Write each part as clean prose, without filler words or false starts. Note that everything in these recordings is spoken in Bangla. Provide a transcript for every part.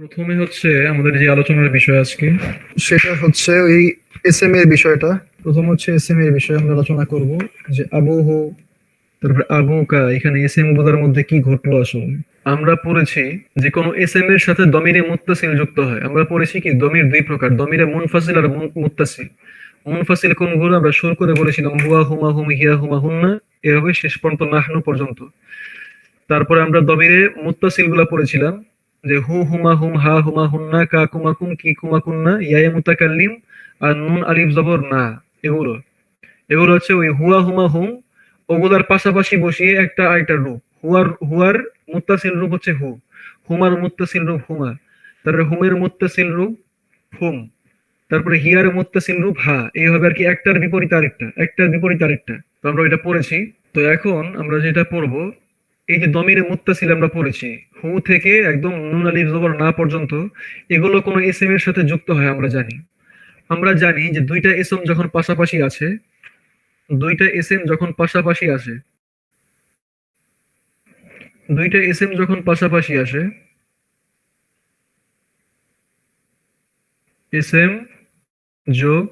প্রথমে হচ্ছে আমাদের যে আলোচনার বিষয় আজকে সেটা হচ্ছে ওই এসএম এর বিষয়টা। প্রথম হচ্ছে এসএম এর বিষয়ে আমরা আলোচনা করব, যে আবহু, তারপরে আবুকা এখানে এস এম গুলোর মধ্যে কি ঘটলো আসলে। আমরা পড়েছি যে কোনো এস এম এর সাথে দমিরে মুত্তাসিল যুক্ত হয়। আমরা পড়েছি কি দমির দুই প্রকার, দমিরে মুনফাসিল আর মুত্তাসিল। মুনফাসিল কোনগুলো আমরা শুরু করে বলেছিলাম হুয়া হুমা হুম হিয়া হুমা হুন্না, এভাবে শেষ পর্যন্ত নাহনু পর্যন্ত। তারপরে আমরা দমিরে মুত্তাসিল গুলা পড়েছিলাম যে হু হুমা হুম হা হুমা হুন্না কা কুমা কুম কি কুমা কুন্না ইয়া মুতাকাল্লিম আর নুন আলিফ জবর না। এগুলো এগুলো হচ্ছে ওই হুয়া হুমা হুম, ওগুলার পাশাপাশি বসিয়ে একটা আরেকটা রূপ। হুয়ার মুত্তাসিল রূপ হচ্ছে হু, হুমার মুত্তাসিল রূপ হুমা, তারপরে হুমের মুত্তাসিল রূপ হুম, তারপরে হিয়ার মুত্তাসিল রূপ হা। এইভাবে আর কি, একটার বিপরীত আরেকটা, একটার বিপরীত আরেকটা। তো আমরা এটা পড়েছি। তো এখন আমরা যেটা পড়বো, এই যে দমিরে মুত্তাসিল আমরা পড়েছি, হু থেকে একদম নুন আলিফ জবর না পর্যন্ত, এগুলো কোনো এসএম এর সাথে যুক্ত হয় আমরা জানি। আমরা জানি যে দুইটা এসএম যখন পাশাপাশি আছে, দুইটা এসএম যখন পাশাপাশি আসে, দুইটা এসএম যখন পাশাপাশি আসে, এসএম যোগ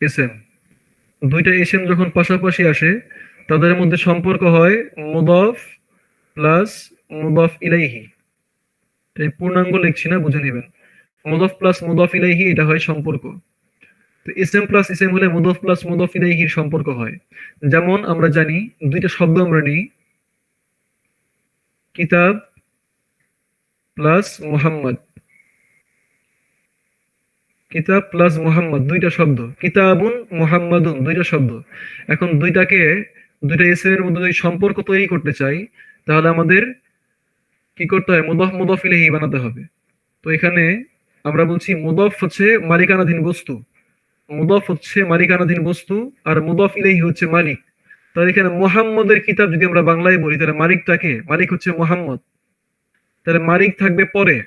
এসএম, দুইটা এসএম যখন পাশাপাশি আসে, তাদের মধ্যে সম্পর্ক হয় মুদফ প্লাস মুদফ ইলাইহি। তাই পূর্ণাঙ্গ লিখছি না, বুঝে নেবেন। মুদফ প্লাস মুদফ ইলাইহি, এটা হয় সম্পর্ক। তো এসএম প্লাস এসএম হলে মুদফ প্লাস মুদফ ইলাইহির সম্পর্ক হয়। যেমন আমরা জানি, দুইটা শব্দ আমরা নিই, কিতাব প্লাস মুহাম্মদ, কিতাব প্লাস মুহাম্মদ দুইটা শব্দ, কিতাবুন মুহাম্মাদুন দুইটা শব্দ। এখন দুইটা এসএম এর মধ্যে যদি সম্পর্ক তৈরি করতে চাই, তাহলে আমাদের কি করতে হয়, মুদফ মুদফ ইলাইহি বানাতে হবে। তো এখানে আমরা বলছি মুদফ হচ্ছে মালিকানাধীন বস্তু, মুদফ হচ্ছে মালিকানাধীন বস্তু, আর মুদফ ইলাইহি হচ্ছে মালিক। তাহলে এখানে মুহাম্মদের কিতাব যদি আমরা বাংলায় বলি, তাহলে মালিকটাকে, মালিক হচ্ছে মুহাম্মদ, তাহলে মালিক থাকবে পরে,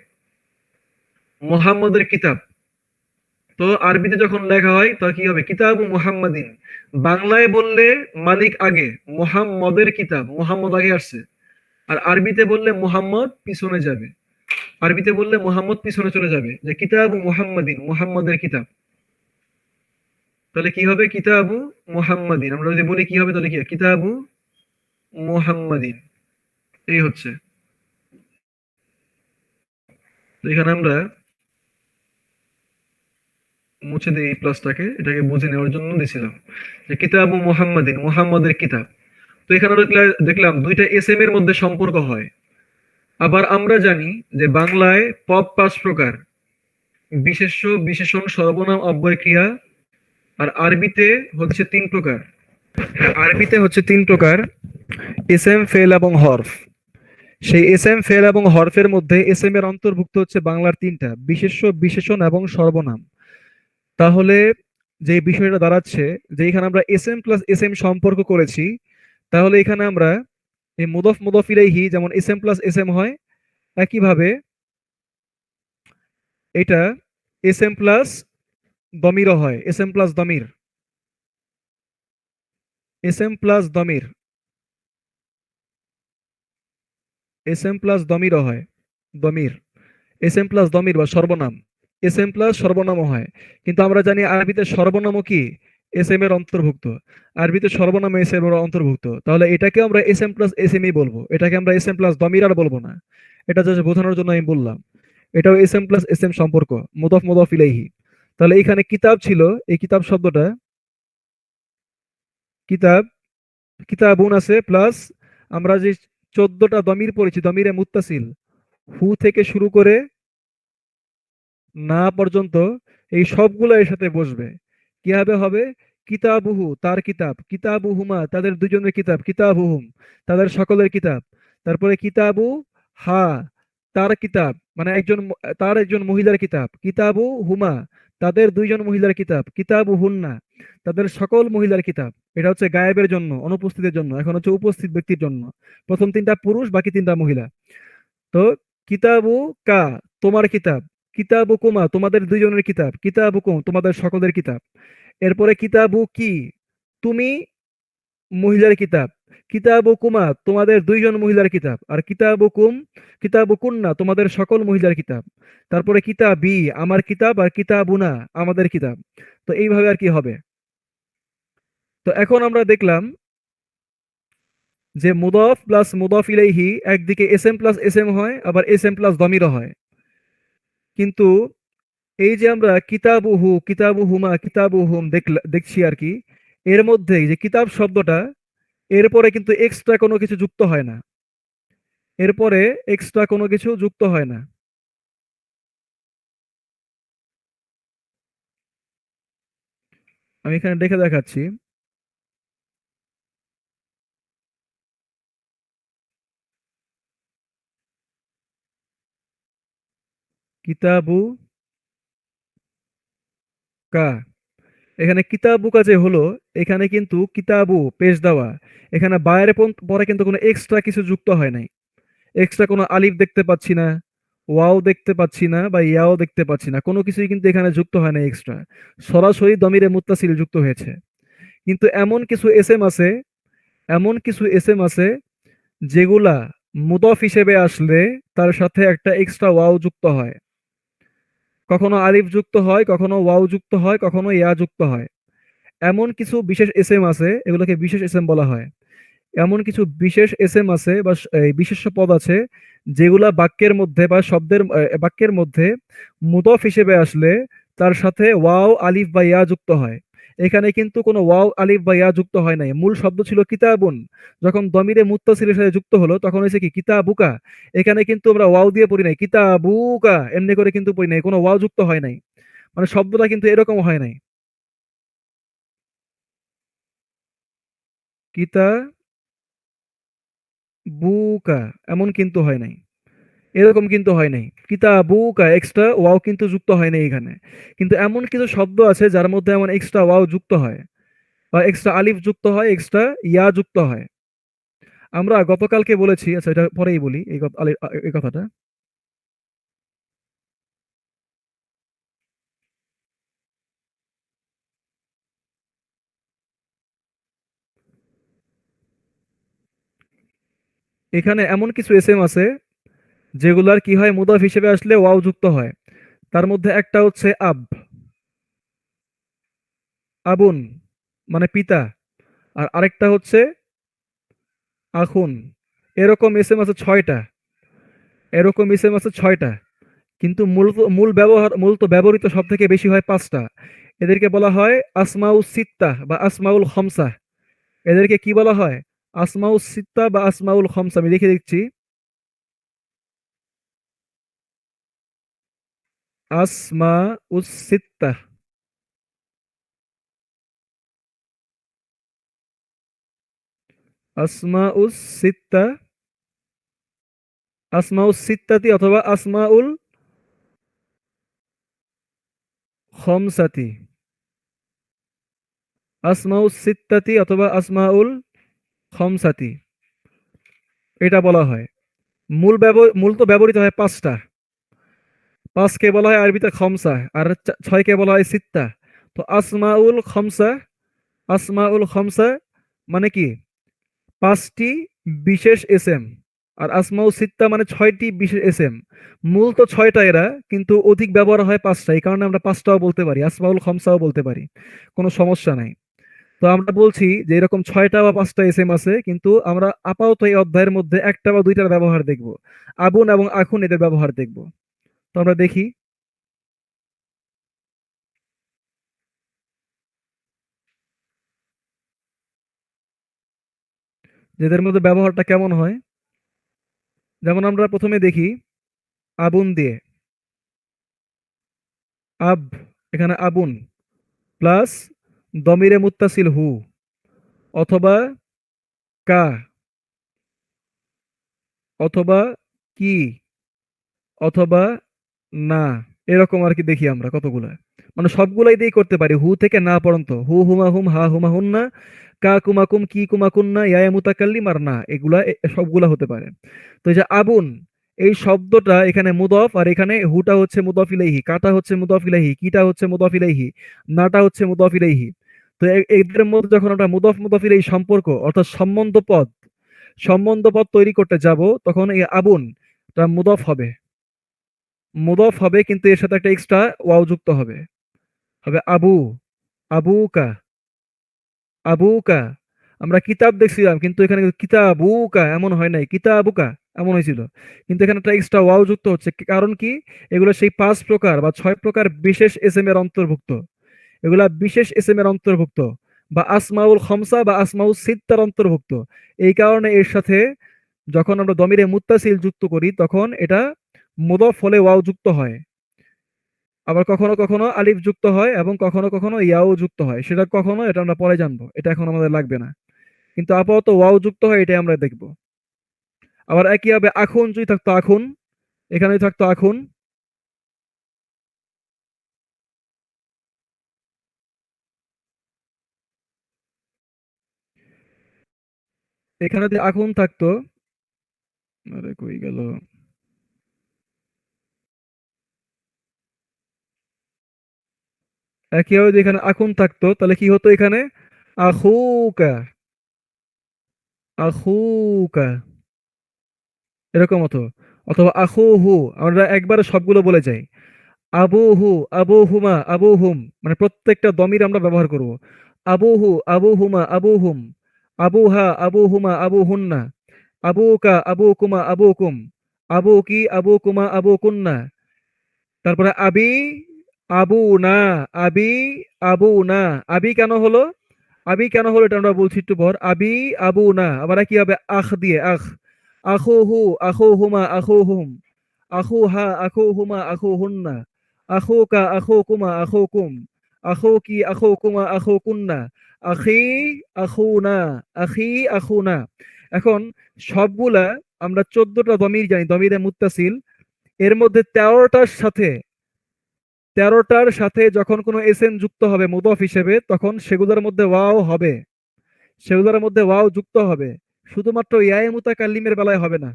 মুহাম্মদের কিতাব। তো আরবিতে যখন লেখা হয় তখন কি হবে, কিতাব মুহাম্মাদিন। বাংলায় বললে মালিক আগে, মুহাম্মদের কিতাব, মুহাম্মদ আগে আসছে। আর আরবিতে বললে মুহাম্মদ পিছনে যাবে, আরবিতে বললে মুহাম্মদ পিছনে চলে যাবে, যে কিতাব মুহাম্মাদিন, মুহাম্মদের কিতাব। তাহলে কি হবে, কিতাবু মুহাম্মাদিন। আমরা যদি বলি কি হবে, তাহলে কি হবে, কিতাবু মুহাম্মাদিন। এই হচ্ছে। তো এখানে আমরা মুছে দিই এই প্লাসটাকে, এটাকে বুঝে নেওয়ার জন্য দিছিলাম যে কিতাবু মুহাম্মাদিন, মুহাম্মদের কিতাব। তো এখানে দেখলাম দুইটা এসএম এর মধ্যে সম্পর্ক হয়। আবার আমরা জানি যে বাংলায় পদ 5 প্রকার: বিশেষ্য, বিশেষণ, সর্বনাম, অব্যয়, ক্রিয়া। আর আরবিতে হচ্ছে 3 প্রকার। আরবিতে হচ্ছে 3 প্রকার: এসএম, ফেল এবং হরফ। সেই এসএম, ফেল এবং হরফের মধ্যে এসএম এর অন্তর্ভুক্ত হচ্ছে বাংলার 3টা: বিশেষ্য, বিশেষণ এবং সর্বনাম। তাহলে যে বিষয়টা দাঁড়াচ্ছে, যে এখানে আমরা এসএম প্লাস এসএম সম্পর্ক করেছি, তাহলে এখানে আমরা এই মুদফ মুদফ ইলাইহি যেমন এসএম প্লাস এসএম হয়, একইভাবে এটা এসএম প্লাস দমিরও হয়। এসএম প্লাস দমির, এসএম প্লাস দমির, এসএম প্লাস দমিরও হয়। দমির, এসএম প্লাস দমির বা সর্বনাম, এসএম প্লাস সর্বনামও হয়। কিন্তু আমরা জানি আরবিতে সর্বনামও কি এসএম এর অন্তর্ভুক্ত, আরবিতে সর্বনাম এসএম এর অন্তর্ভুক্ত। তাহলে এটাকে আমরা এসএম প্লাস এসএমই বলবো, এটাকে আমরা এসএম প্লাস দমির আর বলবো না। এটা জাস্ট বোঝানোর জন্য আমি বললাম। এটাও এসএম প্লাস এসএম সম্পর্ক, মুদফ মুদফ ইলাইহি। তাহলে এখানে কিতাব ছিল, এই কিতাব শব্দটা, কিতাব, কিতাবুন আছে প্লাস আমরা যে 14টা দমির পড়েছি, দমিরে মুত্তাসিল, হু থেকে শুরু করে না পর্যন্ত, এই সবগুলো এর সাথে বসবে। কিভাবে হবে, কিতাবুহু তার কিতাব, কিতাবুহুমা তাদের দুজনের কিতাব, কিতাবুহুম তাদের সকলের কিতাব। তারপরে কিতাবু হা তার কিতাব, মানে তার একজন মহিলার কিতাব, কিতাবু হুমা তাদের দুইজন মহিলার কিতাব, কিতাবু হুন্না তাদের সকল মহিলার কিতাব। এটা হচ্ছে গায়েবের জন্য, অনুপস্থিতের জন্য। এখন হচ্ছে উপস্থিত ব্যক্তির জন্য। প্রথম 3টা পুরুষ, বাকি 3টা মহিলা। তো কিতাবু কা তোমার কিতাব, কিতাবু কুমা তোমাদের দুইজনের কিতাব, কিতাবু কুম তোমাদের সকলের কিতাব। এরপরে কিতাবু কি তুমি মহিলার কিতাব। কিতাবুকুমা তোমাদের দুইজন মহিলার কিতাব, আর কিতাবুকুম কিতাবুকুন্না তোমাদের সকল মহিলার কিতাব। তারপরে কিতাবি আমার কিতাব, আর কিতাবুনা আমাদের কিতাব। তো এইভাবে আর কি হবে। তো এখন আমরা দেখলাম যে মুদফ প্লাস মুদফ ইলাইহি একদিকে S M plus S M হয়, আবার এস এম প্লাস দমিরও হয়। কিন্তু এই যে আমরা কিতাবুহু কিতাবুহুমা কিতাবুহুম দেখছি আর কি, এর মধ্যে এই যে কিতাব শব্দটা, এরপরে কিন্তু এক্সট্রা কোনো কিছু যুক্ত হয় না। এরপরে এক্সট্রা কোনো কিছু যুক্ত হয় না। আমি এখানে দেখে দেখাচ্ছি। কিতাবু কা, এখানে কিতাবুকা যে হলো, এখানে কিন্তু কিতাবু পেশ দেওয়া, এখানে বাইরে পরে কিন্তু কোনো এক্সট্রা কিছু যুক্ত হয় নাই। এক্সট্রা কোনো আলিফ দেখতে পাচ্ছি না, ওয়াও দেখতে পাচ্ছি না, বা ইয়াও দেখতে পাচ্ছি না, কোনো কিছুই কিন্তু এখানে যুক্ত হয় না এক্সট্রা। সরাসরি দমিরে মুত্তাসিল যুক্ত হয়েছে। কিন্তু এমন কিছু এস এম আছে যেগুলা মুদফ হিসেবে আসলে তার সাথে একটা এক্সট্রা ওয়াও যুক্ত হয়। কখনো আলিফ যুক্ত হয়, কখনো ওয়াও যুক্ত হয়, কখনো ইয়া যুক্ত হয়। এমন কিছু বিশেষ এস এম আছে, এগুলোকে বিশেষ এস এম বলা হয়। এমন কিছু বিশেষ এস এম আছে বা এই বিশেষ্য পদ আছে যেগুলা বাক্যের মধ্যে বা বাক্যের মধ্যে মুদফ হিসেবে আসলে তার সাথে ওয়াও আলিফ বা ইয়া যুক্ত হয়। এখানে কিন্তু কোনো ওয়াও আলিফ বা ইয়া যুক্ত হয় নাই, মূল শব্দ ছিল কিতাবুন। যখন দমিরে মুত্তাসিলের সাথে যুক্ত হলো তখন হয়েছে কি কিতাবুকা। এখানে কিন্তু আমরা ওয়াও দিয়ে পড়ি নাই, কিতাবুকা এমনি করে কিন্তু পড়ি নাই, কোনো ওয়াও যুক্ত হয় নাই। মানে শব্দটা কিন্তু এরকম হয় নাই। কিতাবুকা এমন কিন্তু হয় নাই, এরকম কিন্তু হয় নাই। কিতাবুকা এক্সট্রা ওয়াও কিন্তু যুক্ত হয় নাই এখানে। কিন্তু এমন কিছু শব্দ আছে যার মধ্যে এমন এক্সট্রা ওয়াও যুক্ত হয়, বা এক্সট্রা আলিফ যুক্ত হয়, এক্সট্রা ইয়া যুক্ত হয়। আমরা গতকালকে বলেছি, আচ্ছা এটা পরেই বলি এই কথাটা। এখানে এমন কিছু এস এম আছে যেগুলার কি হয়, মুদাফ হিসেবে আসলে ওয়াও যুক্ত হয়। তার মধ্যে একটা হচ্ছে আবুন মানে পিতা, আর আরেকটা হচ্ছে আখুন। এরকম এস এম আছে 6টা। এরকম এস এম আছে 6টা। কিন্তু মূলত ব্যবহৃত সব থেকে বেশি হয় 5টা। এদেরকে বলা হয় আসমাউস সিত্তা বা আসমাউল খমসা। এদেরকে কি বলা হয়? আসমাউস সিত্তা বা আসমাউল খমসা। আমি লিখে দিচ্ছি। আসমাউস সিত্তা। আসমাউস সিত্তা, আসমাউস সিত্তাতি অথবা আসমাউল খমসাতি। আসমাউস সিত্তাতি অথবা আসমাউল খমসাতি, এটা বলা হয়। মূলত ব্যবহৃত হয় 5টা। 5কে বলা হয় আরবিতে খমসা, আর 6কে বলা হয় সিত্তা। তো আসমাউল খমসা মানে কি? 5টি বিশেষ এস এম। আর আসমাউ সিত্তা মানে 6টি বিশেষ এস এম। মূল তো 6টা এরা, কিন্তু অধিক ব্যবহার হয় 5টা, এই কারণে আমরা 5টাও বলতে পারি, আসমাউল খমসাও বলতে পারি, কোনো সমস্যা নাই। তো আমরা বলছি যে এরকম 6টা বা 5টা এস এম আছে, কিন্তু আমরা আপাতত এই অধ্যায়ের মধ্যে একটা বা দুইটার ব্যবহার দেখব। আবুন এবং আখুন এদের ব্যবহার দেখব। তো আমরা দেখি যে এদের মধ্যে ব্যবহারটা কেমন হয়। যেমন আমরা প্রথমে দেখি আবুন দিয়ে, আব, এখানে আবুন প্লাস দমিরে মুত্তাসিল হু, অথবা কা, অথবা কি, অথবা না। এরকম আর কি দেখি আমরা কতগুলা, মানে সবগুলাই দিয়েই করতে পারি, হু থেকে না পর্যন্ত। হু হুমা হুম, হা হুমা হুন্না, কা কুমাকুম, কি কুমাকুন্না, ইয়া মুতাকাল্লিম, আর না, এগুলা সবগুলা হতে পারে। তো এই যে আবুন, এই শব্দটা এখানে মুদফ, আর এখানে হুটা হচ্ছে মুদফ ইলাইহি, কাটা হচ্ছে মুদফ ইলাইহি, কিটা হচ্ছে মুদফ ইলাইহি, নাটা হচ্ছে মুদফ ইলাইহি। তো এদের মধ্যে যখন আমরা মুদফ মুদফির এই সম্পর্ক অর্থাৎ সম্বন্ধ পদ তৈরি করতে যাব, তখন এই আবুন টা মুদফ হবে কিন্তু এর সাথে একটা এক্সট্রা ওয়াও যুক্ত হবে। হবে আবু, আবুকা, আবুকা। আমরা কিতাব দেখছিলাম কিন্তু এখানে কিন্তু কিতাবুকা এমন হয় নাই, কিতাবুকা এমন হয়েছিল। কিন্তু এখানে একটা এক্সট্রা ওয়াও যুক্ত হচ্ছে, কারণ কি? এগুলো সেই ৫ প্রকার বা ৬ প্রকার বিশেষ এসএম এর অন্তর্ভুক্ত। এগুলা বিশেষ এসএম এর অন্তর্ভুক্ত, বা আসমাউল খমসা বা আসমাউল সিত্তার অন্তর্ভুক্ত। এই কারণে এর সাথে যখন আমরা দমিরে মুত্তাসিল যুক্ত করি তখন এটা মুদফ হলে ওয়াও যুক্ত হয়। আবার কখনো কখনো আলিফ যুক্ত হয় এবং কখনো কখনো ইয়াও যুক্ত হয়। সেটা কখনো, এটা আমরা পরে জানবো, এটা এখন আমাদের লাগবে না। কিন্তু আপাতত ওয়াও যুক্ত হয়, এটাই আমরা দেখব। আবার একই হবে আখুন, যদি থাকতো আখুন, এখানে যদি থাকতো আখুন, এখানে যদি আখুন থাকতো, আরে কই গেল, একইভাবে যদি এখানে আখুন থাকতো তাহলে কি হতো? এখানে আখুকা, আখুকা এরকম হতো। অথবা আখুহু, আমরা একবারে সবগুলো বলে যাই। আবুহু, আবুহুমা, আবুহুম, মানে প্রত্যেকটা দমির আমরা ব্যবহার করব। আবুহু, আবুহুমা, আবুহুম, আবুহা, আবুহুমা, আবুহুন্না, আবুকা, আবুকুমা, আবুকুম, আবুকি, আবুকুমা, আবুকুন্না। তারপরে আবি, আবু না, আবি, আবু না। আবি কেন হলো? আবি কেন হলো এটা আমরা বলছি একটু পর। আবি, আবু না। আবার কি হবে? আখ দিয়ে, আখ। আখুহু, আখুহুমা, আখুহুম, আখুহা, আখুহুমা, আখুহুন্না, আখুকা, আখুকুমা, আখুকুম, আখুকি, আখুকুমা, আখুকুন্না, আখি, আখুনা, আখি, আখুনা। এখন সবগুলা আমরা ১৪টা দমির জানি, দমিরে মুত্তাসিল। এর মধ্যে ১৩টার সাথে যখন কোনো এসএন যুক্ত হবে মুদফ হিসেবে, তখন সেগুলোর মধ্যে ওয়াও হবে, সেগুলোর মধ্যে ওয়াও যুক্ত হবে। শুধুমাত্র ইয়ায়ে মুতাকাল্লিমের বেলায় হবে না,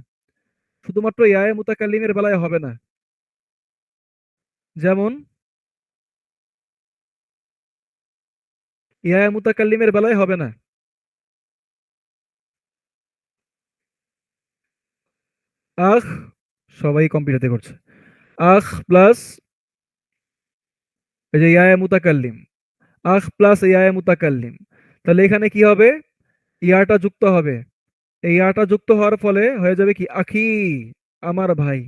শুধুমাত্র ইয়ায়ে মুতাকাল্লিমের বেলায় হবে না। যেমন ইয়ায়ে মুতাকাল্লিমের বেলায় হবে না। আখ, সবাই কম্পিউটারতে করছে। আখ প্লাস এই যে ইয়ায়ে মুতাকাল্লিম, আখ প্লাস ইয়ায়ে মুতাকাল্লিম, তাহলে এখানে কি হবে? ইয়াটা যুক্ত হবে। এই ইয়াটা যুক্ত হওয়ার ফলে হয়ে যাবে কি? আখি, আমার ভাই।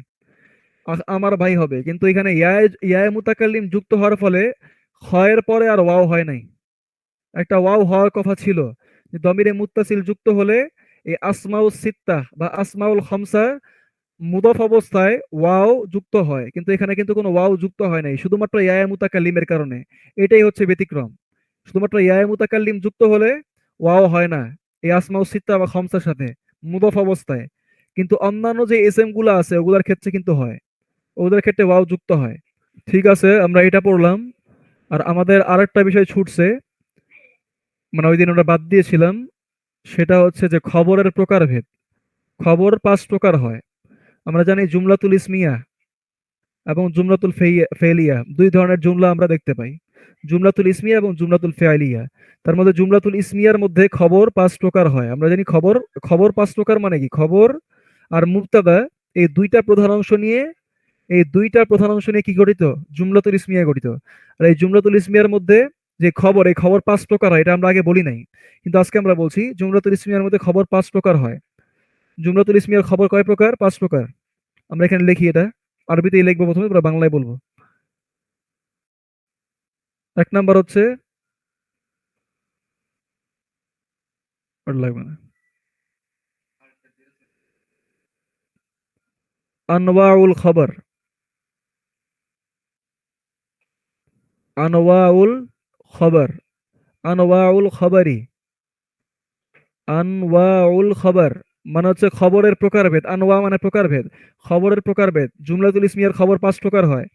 আমার ভাই হবে। কিন্তু এখানে ইয়ায়ে মুতাকাল্লিম যুক্ত হওয়ার ফলে খয়ের পরে আর ওয়াও হয় নাই। একটা ওয়াও হওয়ার কথা ছিল, যে দমিরে মুত্তাসিল যুক্ত হলে এই আসমাউস সিত্তা বা আসমাউল খামসা মুদফ অবস্থায় ওয়াও যুক্ত হয়, কিন্তু এখানে কিন্তু কোনো ওয়াও যুক্ত হয় নাই, শুধুমাত্র ইয়ায়ে মুতাকাল্লিমের কারণে। এটাই হচ্ছে ব্যতিক্রম। শুধুমাত্র ইয়ায়ে মুতাকাল্লিম যুক্ত হলে ওয়াও হয় না এই আসমাউস সিত্তা বা খামসার সাথে মুদফ অবস্থায়। কিন্তু অন্যান্য যে এসএম গুলো আছে ওগুলোর ক্ষেত্রে কিন্তু হয়, ওদের ক্ষেত্রে ওয়াও যুক্ত হয়। ঠিক আছে, আমরা এটা পড়লাম। আর আমাদের আরেকটা বিষয় ছুটছে, মানে ওই দিন আমরা বাদ দিয়েছিলাম, সেটা হচ্ছে যে খবরের প্রকারভেদ। খবর ৫ প্রকার হয়। আমরা জানি জুমলাতুল ইসমিয়া এবং জুমলাতুল ফেলিয়া, দুই ধরনের জুমলা আমরা দেখতে পাই, জুমলাতুল ইসমিয়া এবং জুমলাতুল ফেলিয়া। তার মধ্যে জুমলাতুল ইসমিয়ার মধ্যে খবর ৫ প্রকার হয়। আমরা জানি খবর, খবর ৫ প্রকার মানে কি? খবর আর মুবতাদা, এই দুইটা প্রধান অংশ নিয়ে, এই দুইটা প্রধান অংশ নিয়ে কি গঠিত? জুমলাতুল ইসমিয়া গঠিত। আর এই জুমলাতুল ইসমিয়ার মধ্যে যে খবর, এই খবর ৫ প্রকার হয়, এটা আমরা আগে বলি নাই, কিন্তু আজকে আমরা বলছি জুমলাতুল ইসমিয়ার মধ্যে খবর ৫ প্রকার হয়। জুমলাতুল ইসমিয়ার খবর কয় প্রকার? ৫ প্রকার। আমরা এখানে লিখি, এটা আরবিতেই লিখবো, প্রথমে পরে বাংলায় বলবো। ১ নাম্বার হচ্ছে, আর লাগবে না, আনওয়াউল খবর, আনওয়াউল খবর, আনওয়াউল খবরি, আনওয়াউল খবর মানে হচ্ছে খবরের প্রকারভেদ। আনওয়া মানে প্রকারভেদ, খবরের প্রকারভেদ। জুমলাতুল ইসমিয়ার খবর ৫ প্রকার হয়।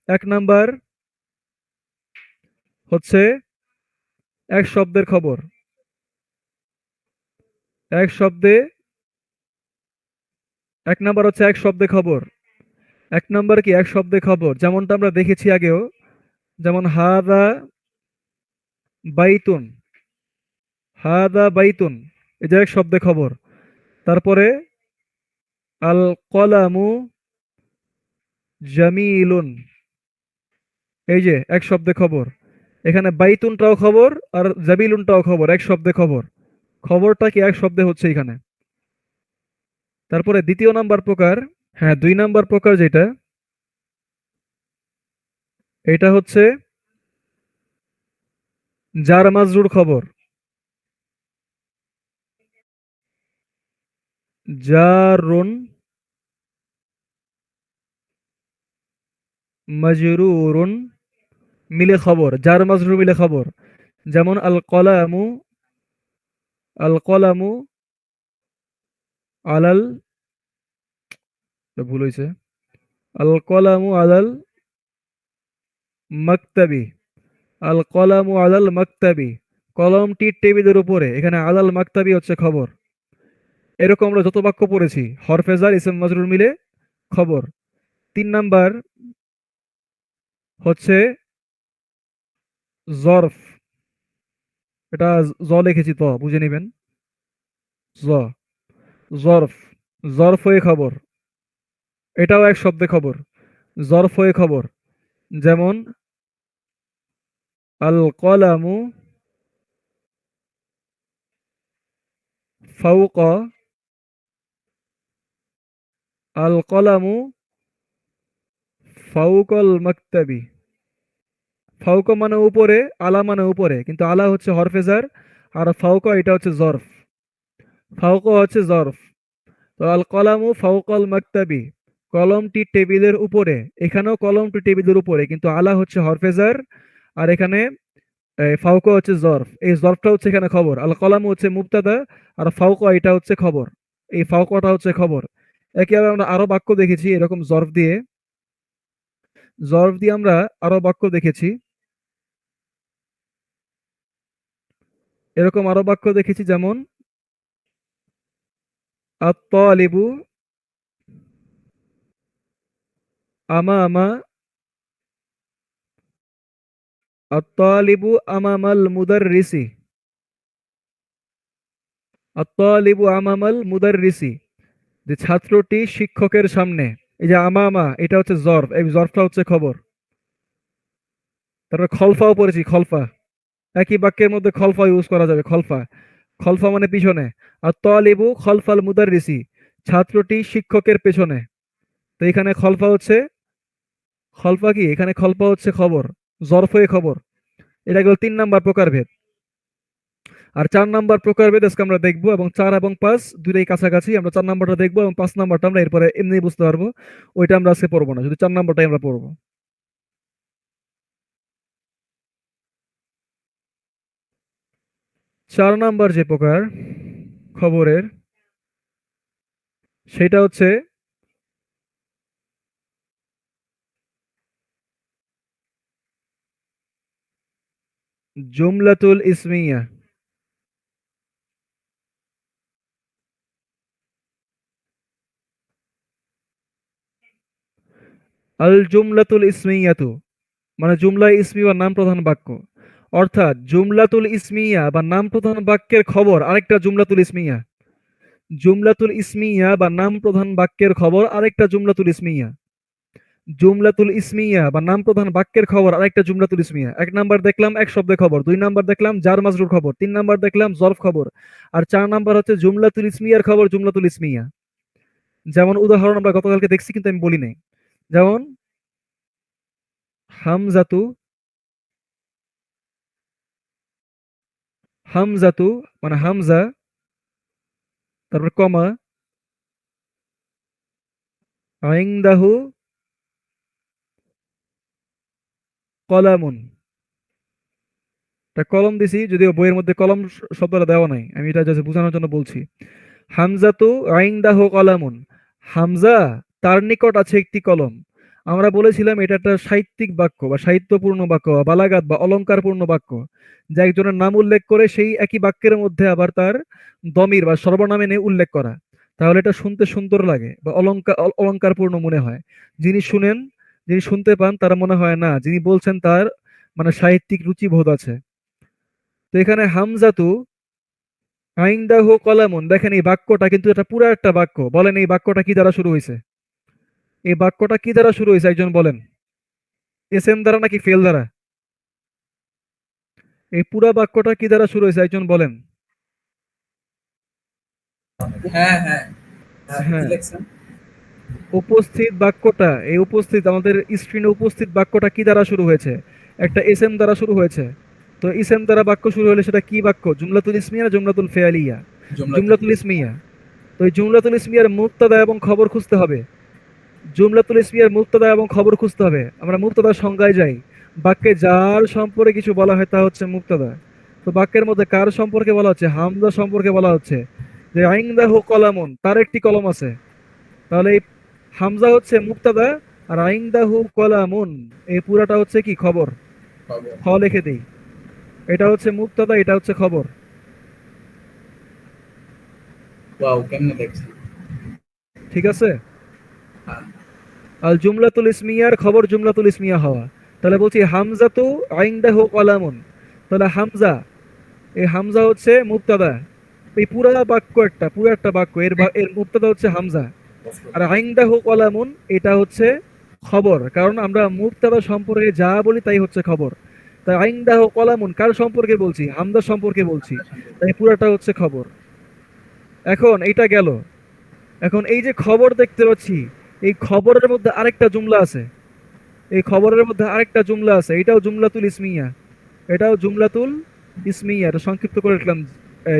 ১ নাম্বার হচ্ছে এক শব্দের খবর, এক শব্দে, ১ নাম্বার হচ্ছে এক শব্দে খবর। ১ নাম্বার কি? এক শব্দে খবর, যেমনটা আমরা দেখেছি আগেও। যেমন হাদা, বাইতুন, হাদা বাইতুন, এই যে এক শব্দে খবর। তারপরে আল কলামু জামিলুন, এই যে এক শব্দে খবর। এখানে বাইতুনটাও খবর আর জাবিলুনটাও খবর, এক শব্দে খবর। খবরটা কি এক শব্দে হচ্ছে এখানে। তারপরে দ্বিতীয় নাম্বার প্রকার, হ্যাঁ ২ নাম্বার প্রকার যেটা, এটা হচ্ছে জার মাজরুর খবর। জারুন মাজরুরুন মিলে খবর, জার মাজরুর মিলে খবর। যেমন আল কলামু আলাল, এটা ভুল হইছে। আল কলামু আলাল মাকতাবি, আল কলামু আলাল মাকতাবি, কলমটি টেবিলের উপরে, এখানে আলাল মাকতাবি হচ্ছে খবর। এরকম আমরা যত বাক্য পড়েছি হরফেজার ইসম মাজরুর মিলে খবর। ৩ নাম্বার হচ্ছে জরফ, এটা লিখেছি তো বুঝে নিবেন। জ জরফ, জরফ হয়ে খবর, এটাও এক শব্দে খবর। জরফ হয়ে খবর, যেমন আল কলামু ফাউক, আল কলামু ফাউকল মাকতাবি। ফাউক মানে উপরে, আলা মানে উপরে, কিন্তু আলা হচ্ছে হরফেজার, আর ফাউক এটা হচ্ছে জরফ। ফাউক হচ্ছে জরফ। তো আল কলামু ফাউকল মাকতাবি, কলমটি টেবিলের উপরে, এখানেও কলমটি টেবিলের উপরে, কিন্তু আলা হচ্ছে হরফেজার, আর এখানে ফাউক হচ্ছে জরফ। এই জরফটা হচ্ছে এখানে খবর। আল কলামু হচ্ছে মুবতাদা, আর ফাউক এটা হচ্ছে খবর। এই ফাউকটা হচ্ছে খবর। একইভাবে আমরা আরো বাক্য দেখেছি এরকম জরফ দিয়ে, আমরা আরো বাক্য দেখেছি, এরকম আরো বাক্য দেখেছি, যেমন আত-তালিবু আমামা, আত-তালিবু আমামাল মুদাররিসি, আত-তালিবু আমামাল মুদাররিসি, যে ছাত্রটি শিক্ষকের সামনে। এই যে আমামা এটা হচ্ছে জরফ, এই জরফটা হচ্ছে খবর। তারপর খলফাও পড়েছি, খলফা, একই বাক্যের মধ্যে খলফা ইউজ করা যাবে। খলফা, খলফা মানে পিছনে। আর তালিবু খলফাল মুদাররিসি, ছাত্রটি শিক্ষকের পেছনে। তো এখানে খলফা হচ্ছে, খলফা কি এখানে খলফা হচ্ছে খবর, জরফ হয়ে খবর। এটা গেল ৩ নাম্বার প্রকারভেদ। আর ৪ নাম্বার প্রকারভেদ আজকে আমরা দেখবো, এবং ৪ এবং ৫ দুইটাই কাছাকাছি। আমরা ৪ নাম্বারটা দেখবো এবং ৫ নাম্বারটা আমরা এরপরে এমনি বুঝতে পারবো, ওইটা আমরা আজকে পড়বো না, শুধু ৪ নাম্বারটাই আমরা পড়বো। ৪ নাম্বার যে প্রকার খবরের, সেটা হচ্ছে জুমলাতুল ইসমিয়া। আল জুমলাতুল ইসমিয়াতু মানে জুমলা ইসমি বা নাম প্রধান বাক্য। অর্থাৎ জুমলাতুল ইসমিয়া বা নাম প্রধান বাক্যের খবর আরেকটা জুমলাতুল ইসমিয়া। জুমলাতুল ইসমিয়া বা নাম প্রধান বাক্যের খবর আরেকটা জুমলাতুল ইসমিয়া। জুমলাতুল ইসমিয়া বা নাম প্রধান বাক্যের খবর আরেকটা জুমলাতুল ইসমিয়া। ১ নাম্বার দেখলাম এক শব্দে খবর, ২ নাম্বার দেখলাম জার মাজরুর খবর, ৩ নাম্বার দেখলাম জরফ খবর, আর ৪ নাম্বার হচ্ছে জুমলাতুল ইসমিয়ার খবর জুমলাতুল ইসমিয়া। যেমন উদাহরণ আমরা গতকালকে দেখছি কিন্তু আমি বলি নাই। যেমন হামজাতু, হামজাতু মানে হামজা, তারপর কমা, ইনদাহু কলামুন। একটা কলম দিছি, যদিও বইয়ের মধ্যে কলম শব্দটা দেওয়া নাই, আমি এটা জাস্ট বোঝানোর জন্য বলছি। হামজাতু ইনদাহু কলামুন, হামজা তার নিকট আছে একটি কলম। আমরা বলেছিলাম এটা একটা সাহিত্যিক বাক্য বা সাহিত্যপূর্ণ বাক্য বা বালাগাত বা অলংকারপূর্ণ বাক্য, যা একজনের নাম উল্লেখ করে সেই একই বাক্যের মধ্যে আবার তার দমির বা সর্বনাম এনে উল্লেখ করা। তাহলে এটা শুনতে সুন্দর লাগে বা অলংকারপূর্ণ মনে হয়। যিনি শুনেন, যিনি শুনতে পান, তার মনে হয় না যিনি বলছেন তার মানে সাহিত্যিক রুচিবোধ আছে। তো এখানে হামজাতু আইনদাহু কলামুন, দেখেন এই বাক্যটা কিন্তু এটা পুরো একটা বাক্য। বলেন এই বাক্যটা কি দ্বারা শুরু হয়েছে? এই বাক্যটা কি দ্বারা শুরু হয়েছে একজন বলেন? এসএম দ্বারা নাকি ফেল দ্বারা? এই পুরা বাক্যটা কি দ্বারা শুরু হয়েছে একজন বলেন? হ্যাঁ হ্যাঁ কি হ্যাঁ, লিখছেন? উপস্থিত বাক্যটা, এই উপস্থিত আমাদের স্ক্রিনে উপস্থিত বাক্যটা কি দ্বারা শুরু হয়েছে? একটা এসএম দ্বারা শুরু হয়েছে। তো ইসেম দ্বারা বাক্য শুরু হলে সেটা কি বাক্য? জুমলাতুল ইসমিয়া না জুমলাতুল ফেয়ালিয়া? জুমলাতুল ইসমিয়া। তো এই জুমলাতুল ইসমিয়ার মুবতাদা এবং খবর খুঁজতে হবে। জুমলাতুল ইসমিয়ার মুবতাদা এবং খবর খুঁজতে হবে। আমরা মুবতাদার সংজ্ঞায় যাই। বাক্যে যার সম্পর্কে কিছু বলা হয় তা হচ্ছে মুবতাদা। তো বাক্যের মধ্যে কার সম্পর্কে বলা হচ্ছে? হামজা সম্পর্কে বলা হচ্ছে যে আইনদাহু কলামুন, তার একটি কলম আছে। তাহলে এই হামজা হচ্ছে মুবতাদা, আর আইনদাহু কলামুন এই পুরাটা হচ্ছে কি? খবর। খ লিখে দেই। এটা হচ্ছে মুবতাদা, এটা হচ্ছে খবর। ওয়াও, কেমনে দেখছেন? ঠিক আছে? হ্যাঁ। আল জুমলাতুল ইসমিয়ার খবর জুমলাতুল ইসমিয়া হওয়া। তাহলে বলছি হামজাতু আইনদাহু কলামুন। তাহলে হামজা, এই হামজা হচ্ছে মুবতাদা। এই পুরো একটা বাক্য, এর মুবতাদা হচ্ছে হামজা। আর আইনদাহু কলামুন এটা হচ্ছে খবর, কারণ আমরা মুবতাদা সম্পর্কে যা বলি তাই হচ্ছে খবর। তাই আইনদাহু কলামুন কার সম্পর্কে বলছি? হামজা সম্পর্কে বলছি। তাই পুরাটা হচ্ছে খবর। এখন এইটা গেল। এখন এই যে খবর দেখতে পাচ্ছি, এই খবরের মধ্যে আরেকটা জুমলা আছে। এই খবরের মধ্যে আরেকটা জুমলা আছে, এটাও জুমলাতুল ইসমিয়া। এটাও জুমলাতুল ইসমিয়া, এটা সংক্ষিপ্ত করে লিখলাম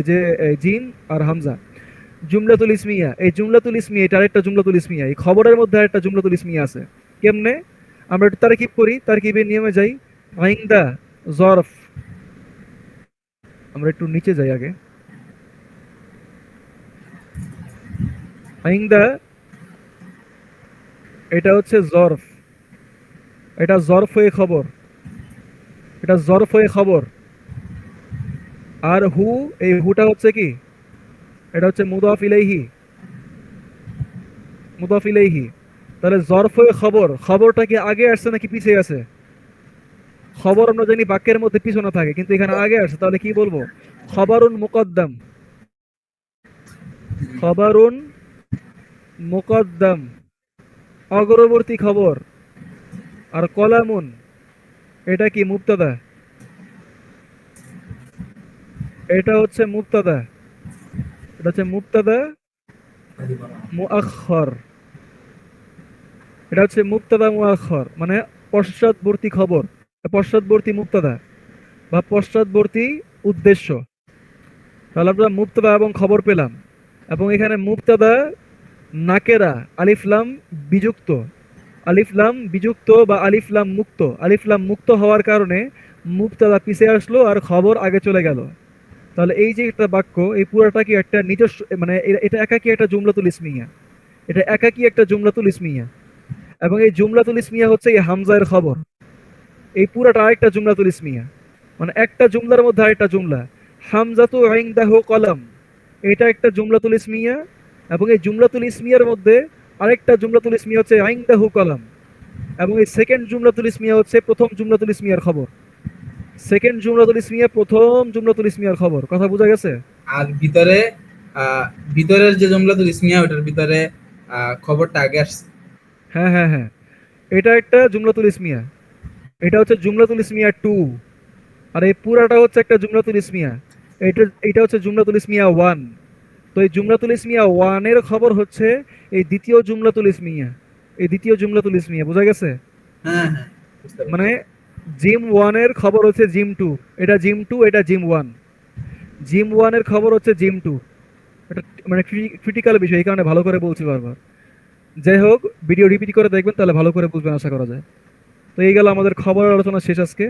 যে জিম আর হামজা। জুমলাতুল ইসমিয়া, এই জুমলাতুল ইসমিয়া এটা আরেকটা জুমলাতুল ইসমিয়া। এই খবরের মধ্যে আরেকটা জুমলাতুল ইসমিয়া আছে। কেমনে? আমরা একটু তারকিব করি, তারকিবের নিয়মে যাই। আইন্দা জরফ, আমরা একটু নিচে যাই আগে। আইন্দা এটা হচ্ছে জরফ, এটা জরফ হয়ে খবর, এটা জরফ হয়ে খবর। আর হু, এই হুটা হচ্ছে কি? এটা হচ্ছে মুদাফ ইলাইহি, মুদাফ ইলাইহি। তাহলে জরফ হয়ে খবর, খবরটা কি আগে আসছে নাকি পিছিয়ে আছে? খবর আমরা জানি বাক্যের মধ্যে পিছনে থাকে, কিন্তু এখানে আগে আসছে। তাহলে কি বলবো? খবরুন মুকদ্দাম, খবরুন মুকদ্দাম, অগ্রবর্তী খবর। আর কলামুন এটা কি? মুবতাদা। এটা হচ্ছে মুবতাদা, এটা হচ্ছে মুবতাদা মুআখখার। এটা হচ্ছে মুবতাদা মুআখখার, মানে পশ্চাৎবর্তী খবর, পশ্চাৎবর্তী মুবতাদা বা পশ্চাৎবর্তী উদ্দেশ্য। তাহলে আমরা মুবতাদা এবং খবর পেলাম। এবং এখানে মুবতাদা নাকেরা, আলিফলাম বিযুক্ত, আলিফলাম বিযুক্ত বা আলিফলাম মুক্ত। আলিফলাম মুক্ত হওয়ার কারণে মুবতাদা পিছিয়ে আসলো আর খবর আগে চলে গেল। তাহলে এই যে একটা বাক্য, এই পুরাটা কি একটা নিজস্ব, মানে এটা একাকি একটা জুমলাতুল ইসমিয়া। এটা একাকি একটা জুমলাতুল ইসমিয়া। এবং এই জুমলাতুল ইসমিয়া হচ্ছে এই হামজার খবর। এই পুরাটা আরেকটা জুমলাতুল ইসমিয়া, মানে একটা জুমলার মধ্যে আরেকটা জুমলা। হামজাতু ইনদাহু কলম, এটা একটা জুমলাতুল ইসমিয়া। এবং এই জুমলাতুল ইসমিয়ার মধ্যে আরেকটা জুমলাতুল ইসমিয়া হচ্ছে ইনদাহু কলম। এবং এই সেকেন্ড জুমলাতুল ইসমিয়া হচ্ছে প্রথম জুমলাতুল ইসমিয়ার খবর। সেকেন্ড জুমলাতুল ইসমিয়া প্রথম জুমলাতুল ইসমিয়ার খবর। কথা বোঝা গেছে? আর ভিতরে ভিতরের যে জুমলাতুল ইসমিয়া ওটার ভিতরে খবরটা আগে আসছে। হ্যাঁ হ্যাঁ হ্যাঁ, এটা একটা জুমলাতুল ইসমিয়া। এটা হচ্ছে জুমলাতুল ইসমিয়া 2। আর এই পুরাটা হচ্ছে একটা জুমলাতুল ইসমিয়া। এটা হচ্ছে জুমলাতুল ইসমিয়া 1। তো এই জুমলাতুল ইসমিয়া 1 এর খবর হচ্ছে এই দ্বিতীয় জুমলাতুল ইসমিয়া। এই দ্বিতীয় জুমলাতুল ইসমিয়া বোঝা গেছে? হ্যাঁ হ্যাঁ, বুঝতে পারছি। মানে জিম 1 এর খবর হচ্ছে জিম 2, এটা জিম 2, এটা জিম 1। জিম 1 এর খবর হচ্ছে জিম 2। এটা মানে ক্রিটিক্যাল বিষয়, এই কারণে ভালো করে বলছি বারবার। যাই হোক, ভিডিও রিপিট করে দেখবেন, তাহলে ভালো করে বুঝবেন আশা করা যায়। তো এই গেল আমাদের খবর আলোচনা শেষ আজকে।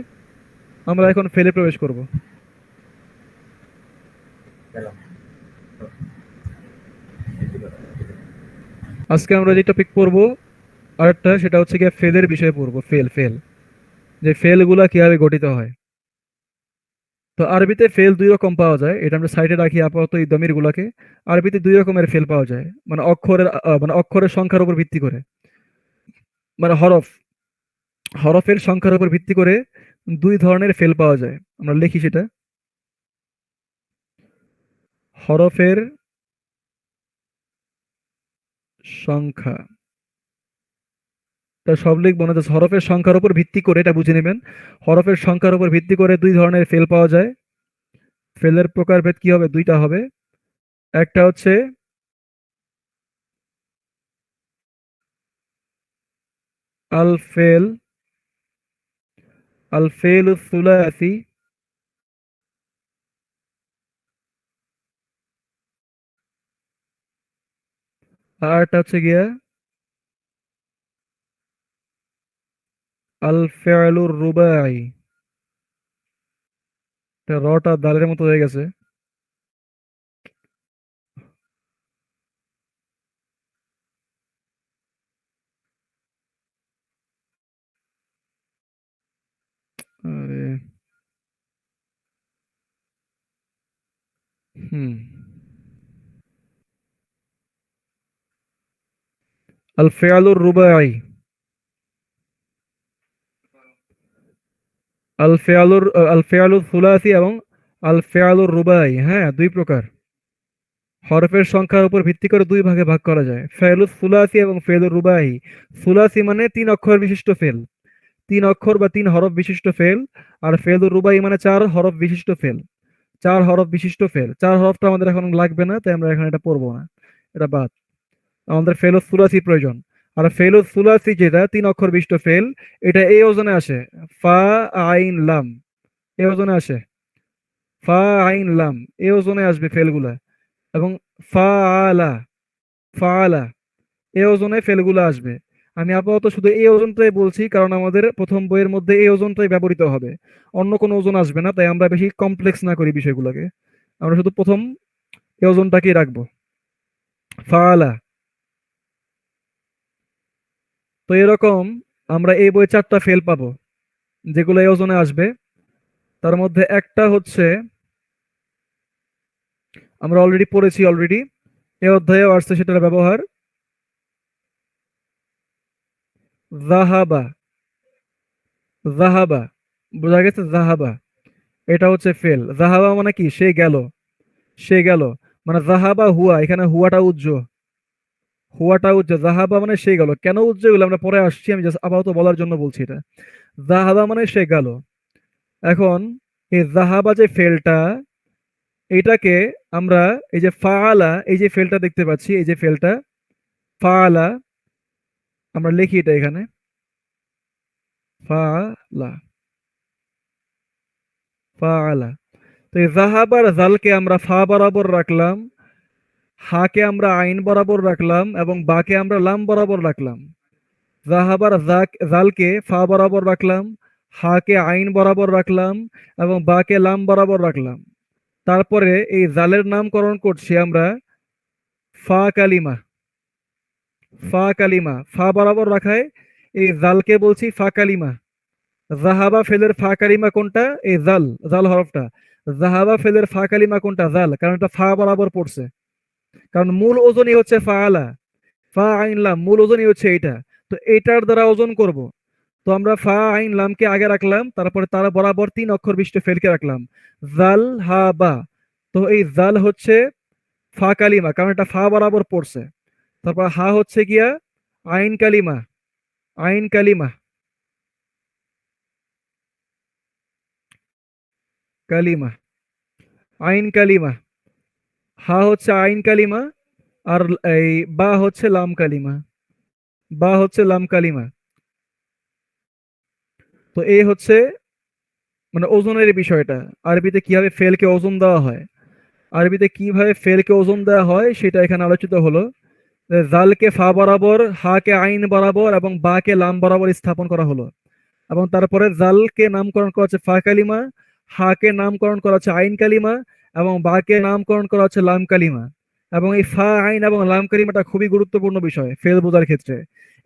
আমরা এখন ফেলে প্রবেশ করব। আজকে আমরা যে টপিক পড়বো আরেকটা, সেটা হচ্ছে গিয়ে ফেলের বিষয়ে পড়বো। ফেল, ফেল, যে ফেলগুলা কিভাবে গঠিত হয়। তো আরবিতে ফেল দুই রকম পাওয়া যায়, এটা আমরা সাইডে রাখি আপাতত এই দমির গুলাকে। আরবিতে দুই রকমের ফেল পাওয়া যায়, মানে অক্ষরের সংখ্যার উপর ভিত্তি করে, মানে হরফের সংখ্যার উপর ভিত্তি করে দুই ধরনের ফেল পাওয়া যায়। আমরা লিখি সেটা। হরফের সংখ্যা। তা সব লিখবো না, জাস্ট হরফের সংখ্যার উপর ভিত্তি করে এটা বুঝে নেবেন। হরফের সংখ্যার উপর ভিত্তি করে দুই ধরনের ফেল পাওয়া যায়। ফেলের প্রকারভেদ কি হবে? দুইটা হবে। একটা হচ্ছে আল ফেল, আল ফেল সুলাসি, আর একটা হচ্ছে গিয়া আল ফেলুর রুবাই। রটা দালের মতো হয়ে গেছে। আরে হুম, আল ফেলুর রুবাই, আল ফেয়ালুর আল ফেয়ালুর সুলাসি এবং আল ফেয়ালুর রুবাই। হ্যাঁ, দুই প্রকার। হরফের সংখ্যার উপর ভিত্তি করে দুই ভাগে ভাগ করা যায়, ফেলুস সুলাসি এবং ফেলুর রুবাই। সুলাসি মানে ৩ অক্ষর বিশিষ্ট ফেল, ৩ অক্ষর বা ৩ হরফ বিশিষ্ট ফেল। আর ফেলুর রুবাই মানে ৪ হরফ বিশিষ্ট ফেল। ৪ হরফ বিশিষ্ট ফেল, ৪ হরফটা আমাদের এখন লাগবে না, তাই আমরা এখন এটা পড়বো না, এটা বাদ। আমাদের ফেলুস সুলাসি প্রয়োজন। আর ফেলুস সুলাসি যেটা ৩ অক্ষর বিশিষ্ট ফেল, এটা এই ওজনে আসে, ফা আইন লাম, এই ওজনে আসে। ফা আইন লাম এই ওজনে আসবে ফেলগুলা। এবং ফা আলা, ফা আলা এই ওজনে ফেলগুলো আসবে। আমি আপাতত শুধু এই ওজনটাই বলছি, কারণ আমাদের প্রথম বইয়ের মধ্যে এই ওজনটাই ব্যবহৃত হবে, অন্য কোনো ওজন আসবে না, তাই আমরা বেশি কমপ্লেক্স না করি বিষয়গুলোকে। আমরা শুধু প্রথম এই ওজনটাকেই রাখবো, ফাআলা। তো এরকম আমরা এই বই 4টা ফেল পাবো যেগুলো এই ওজনে আসবে। তার মধ্যে একটা হচ্ছে আমরা অলরেডি পড়েছি, অলরেডি এই অধ্যায়েও আসছে সেটার ব্যবহার, জাহাবা। জাহাবা, বোঝা গেছে? জাহাবা এটা হচ্ছে ফেল। জাহাবা মানে কি? সে গেল, সে গেল। মানে জাহাবা হুয়া, এখানে হুয়াটা উজ্জ, হুয়াটা উজ্জ। জাহাবা মানে সে গেল। কেন উজ্জ এগুলো আমরা পরে আসছি, আমি জাস্ট আপাতত বলার জন্য বলছি এটা। জাহাবা মানে সে গেল। এখন এই জাহাবা যে ফেলটা, এটাকে আমরা এই যে ফাআলা, এই যে ফেলটা দেখতে পাচ্ছি, এই যে ফেলটা ফাআলা, আমরা লিখি এটা এখানে, ফাআলা, ফাআলা। তো এই জাহাবার জালকে আমরা ফা বরাবর রাখলাম, হাকে আমরা আইন বরাবর রাখলাম এবং বাকে আমরা লাম বরাবর রাখলাম। জাহাবার জালকে ফা বরাবর রাখলাম, হাকে আইন বরাবর রাখলাম এবং বাকে লাম বরাবর রাখলাম। তারপরে এই জালের নামকরণ করছি আমরা ফা কালিমা। ফা কালিমা, ফা বরাবর রাখায় এই জালকে বলছি ফা কালিমা। জাহাবা ফেলের ফা কালিমা কোনটা? এই জাল, জাল হরফটা। জাহাবা ফেলের ফা কালিমা কোনটা? জাল, কারণ এটা ফা বরাবর পড়ছে। কারণ মূল ওজনই হচ্ছে ফা আলা, ফা আইন লাম, মূল ওজনই হচ্ছে এইটা। তো এইটার দ্বারা ওজন করব। তো আমরা ফা আইন লামকে আগে রাখলাম, তারপরে তার বরাবর 3 অক্ষর বিশিষ্ট ফেলকে রাখলাম, জাল হা বা। তো এই জাল হচ্ছে ফা কালিমা, কারণ এটা ফা বরাবর পড়ছে। তারপর হা হচ্ছে গিয়া আইন কালিমা, আইন কালিমা, কালিমা, আইন কালিমা। হা হচ্ছে আইন কালিমা, আর এই বা হচ্ছে লাম কালিমা, বা হচ্ছে লাম কালিমা। তো এই হচ্ছে মানে ওজনের বিষয়টা। আরবিতে কিভাবে ফেলকে ওজন দেওয়া হয়, আরবিতে কিভাবে ফেলকে ওজন দেওয়া হয় সেটা এখানে আলোচিত হলো। জালকে ফা বরাবর, হাকে আইন বরাবর এবং বাকে লাম বরাবর স্থাপন করা হলো। এবং তারপরে জালকে নামকরণ করা হচ্ছে ফা কালিমা, হাকে নামকরণ করা হচ্ছে আইন কালিমা এবং বাকে নামকরণ করা হচ্ছে লাম কালিমা। এবং এই ফা আইন এবং লাম কালিমাটা খুবই গুরুত্বপূর্ণ বিষয় ফেল বোঝার ক্ষেত্রে।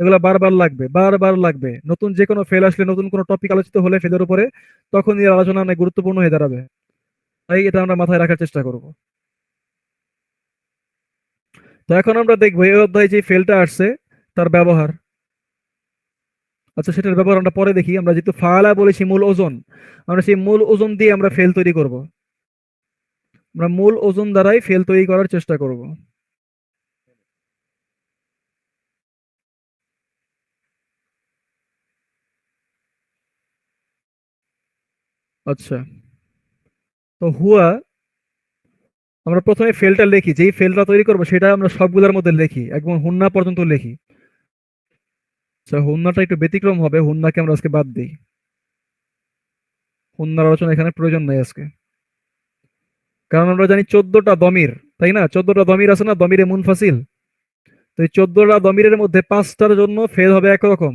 এগুলো বারবার লাগবে, বারবার লাগবে। নতুন যে কোনো ফেল আসলে, নতুন কোনো টপিক আলোচিত হলে ফেলের উপরে, তখন এর আলোচনা অনেক গুরুত্বপূর্ণ হয়ে দাঁড়াবে। তাই এটা আমরা মাথায় রাখার চেষ্টা করব। তো এখন আমরা দেখবো এই অধ্যায়ে যে ফেলটা আসছে তার ব্যবহার। আচ্ছা, সেটার ব্যবহার আমরা পরে দেখি। আমরা যেহেতু ফাআলা বলেছি মূল ওজন, আমরা সেই মূল ওজন দিয়ে আমরা ফেল তৈরি করব। আমরা মূল ওজন দ্বারাই ফেল তৈরি করার চেষ্টা করব। আচ্ছা, তো হুয়া আমরা প্রথমে ফেলটা লিখি, যেই ফেলটা তৈরি করবো সেটা আমরা সবগুলোর মধ্যে লিখি, একদম হুন্না পর্যন্ত লিখি। আচ্ছা, হুন্নাটা একটু ব্যতিক্রম হবে, হুন্নাকে আমরা আজকে বাদ দিই, হুন্নার আলোচনা এখানে প্রয়োজন নাই আজকে। কারণ আমরা জানি 14টা দমির, তাই না? 14টা দমির আছে না, দমিরে মুনফাসিল। তো এই 14টা দমিরের মধ্যে 5টার জন্য ফেল হবে একরকম,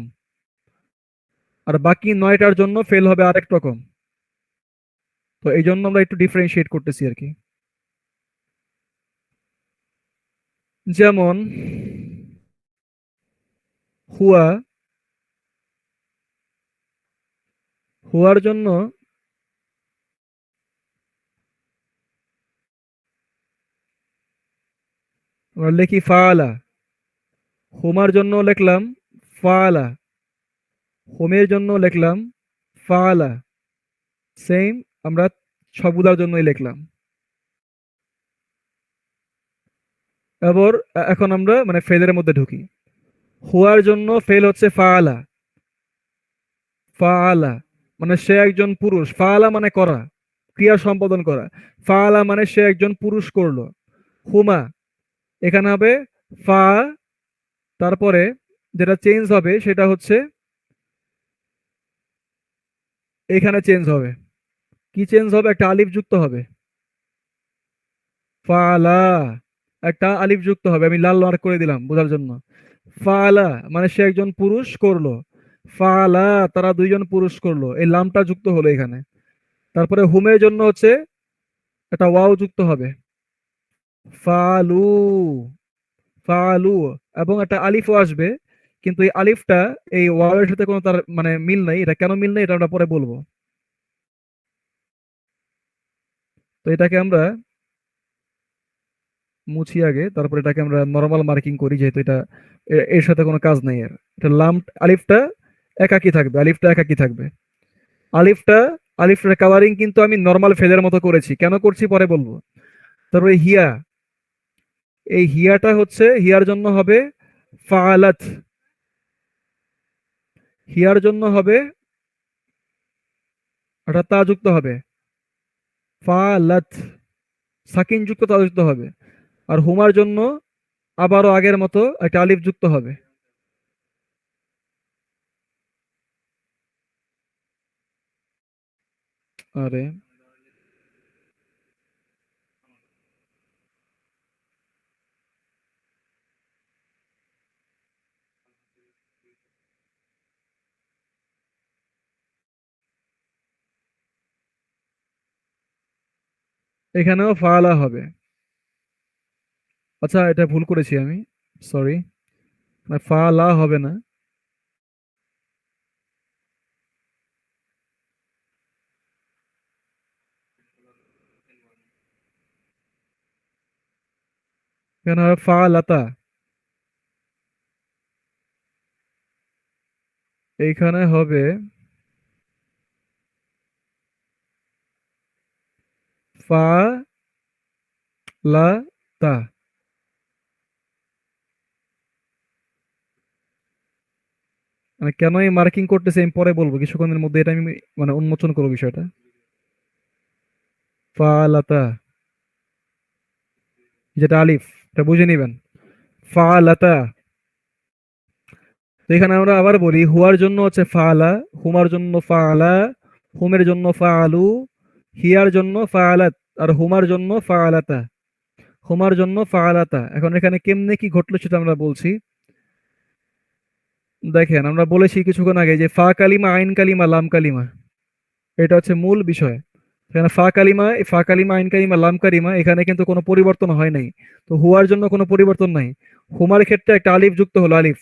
আর বাকি 9টার জন্য ফেল হবে আরেক রকম। তো এই জন্য আমরা একটু ডিফারেন্সিয়েট করতেছি আর কি। যেমন হুয়া, হুয়ার জন্য আমরা লিখি ফাআলা, হুমার জন্য লিখলাম ফাআলা, হোমের জন্য লিখলাম ফাআলা, সেম আমরা সবগুলার জন্যই লিখলাম। এবার এখন আমরা মানে ফেলের মধ্যে ঢুকি। হুয়ার জন্য ফেল হচ্ছে ফাআলা, ফাআলা মানে সে একজন পুরুষ, ফাআলা মানে করা, ক্রিয়া সম্পাদন করা, ফাআলা মানে সে একজন পুরুষ করলো। হুমা এখানে হবে ফা, তারপরে যেটা চেঞ্জ হবে সেটা হচ্ছে এখানে চেঞ্জ হবে, কি চেঞ্জ হবে, একটা আলিফ যুক্ত হবে, ফালা, একটা আলিফ যুক্ত হবে, আমি লাল মার্ক করে দিলাম বোঝার জন্য। ফালা মানে সে একজন পুরুষ করলো, ফালা তারা দুইজন পুরুষ করলো, এই লামটা যুক্ত হলো এখানে। তারপরে হুমের জন্য হচ্ছে একটা ওয়াও যুক্ত হবে, ফালু, ফালু, এবং একটা আলিফও আসবে, কিন্তু এই আলিফটা এই ওয়াও এর সাথে কোনো তার মানে মিল নাই, এটা কেন মিল নেই এটা আমরা পরে বলবো। তো এটাকে আমরা মুছি আগে, তারপর এটাকে আমরা নরমাল মার্কিং করি, যেহেতু এটা এর সাথে কোনো কাজ নেই এর। এটা লাম, আলিফটা একাকি থাকবে, আলিফটা একাকি থাকবে। আলিফটা, আলিফটার কালারিং কিন্তু আমি নরমাল ফেলের মতো করেছি, কেন করছি পরে বলবো। তারপরে হিয়া, এই হিয়াটা হচ্ছে, হিয়ার জন্য হবে ফালাত, হিয়ার জন্য হবে একটা তা যুক্ত হবে, ফালাত, সাকিন যুক্ত তা যুক্ত হবে। আর হুমার জন্য আবারও আগের মতো একটা আলিফ যুক্ত হবে। আরে এখানেও ফালা হবে। আচ্ছা, এটা ভুল করেছি আমি, সরি, ফালা হবে না, এখানে হবে ফালাতা, এইখানে হবে ফালাতা। মানে কেন এই মার্কিং করতেছি আমি পরে বলবো, কিছুক্ষণের মধ্যে এটা আমি মানে উন্মোচন করবো বিষয়টা। ফালাতা, যেটা আলিফ, এটা বুঝে নিবেন, ফালাতা। তো এখানে আমরা আবার বলি, হুয়ার জন্য হচ্ছে ফালা, হুমার জন্য ফালা, হুমের জন্য ফালু, হিয়ার জন্য ফালাত, আর হুমার জন্য ফালাতা, হুমার জন্য ফালাতা। এখন এখানে কেমনে কি ঘটলো সেটা আমরা বলছি। দেখেন, আমরা বলেছি কিছুক্ষণ আগে যে ফা কালিমা, আইন কালিমা, লাম কালিমা, এটা হচ্ছে মূল বিষয়। এখানে ফা কালিমা, ফা কালিমা, আইন কালিমা, লাম কালিমা, এখানে কিন্তু কোনো পরিবর্তন হয় নাই। তো হুয়ার জন্য কোনো পরিবর্তন নাই। হুমার ক্ষেত্রে একটা আলিফ যুক্ত হলো, আলিফ।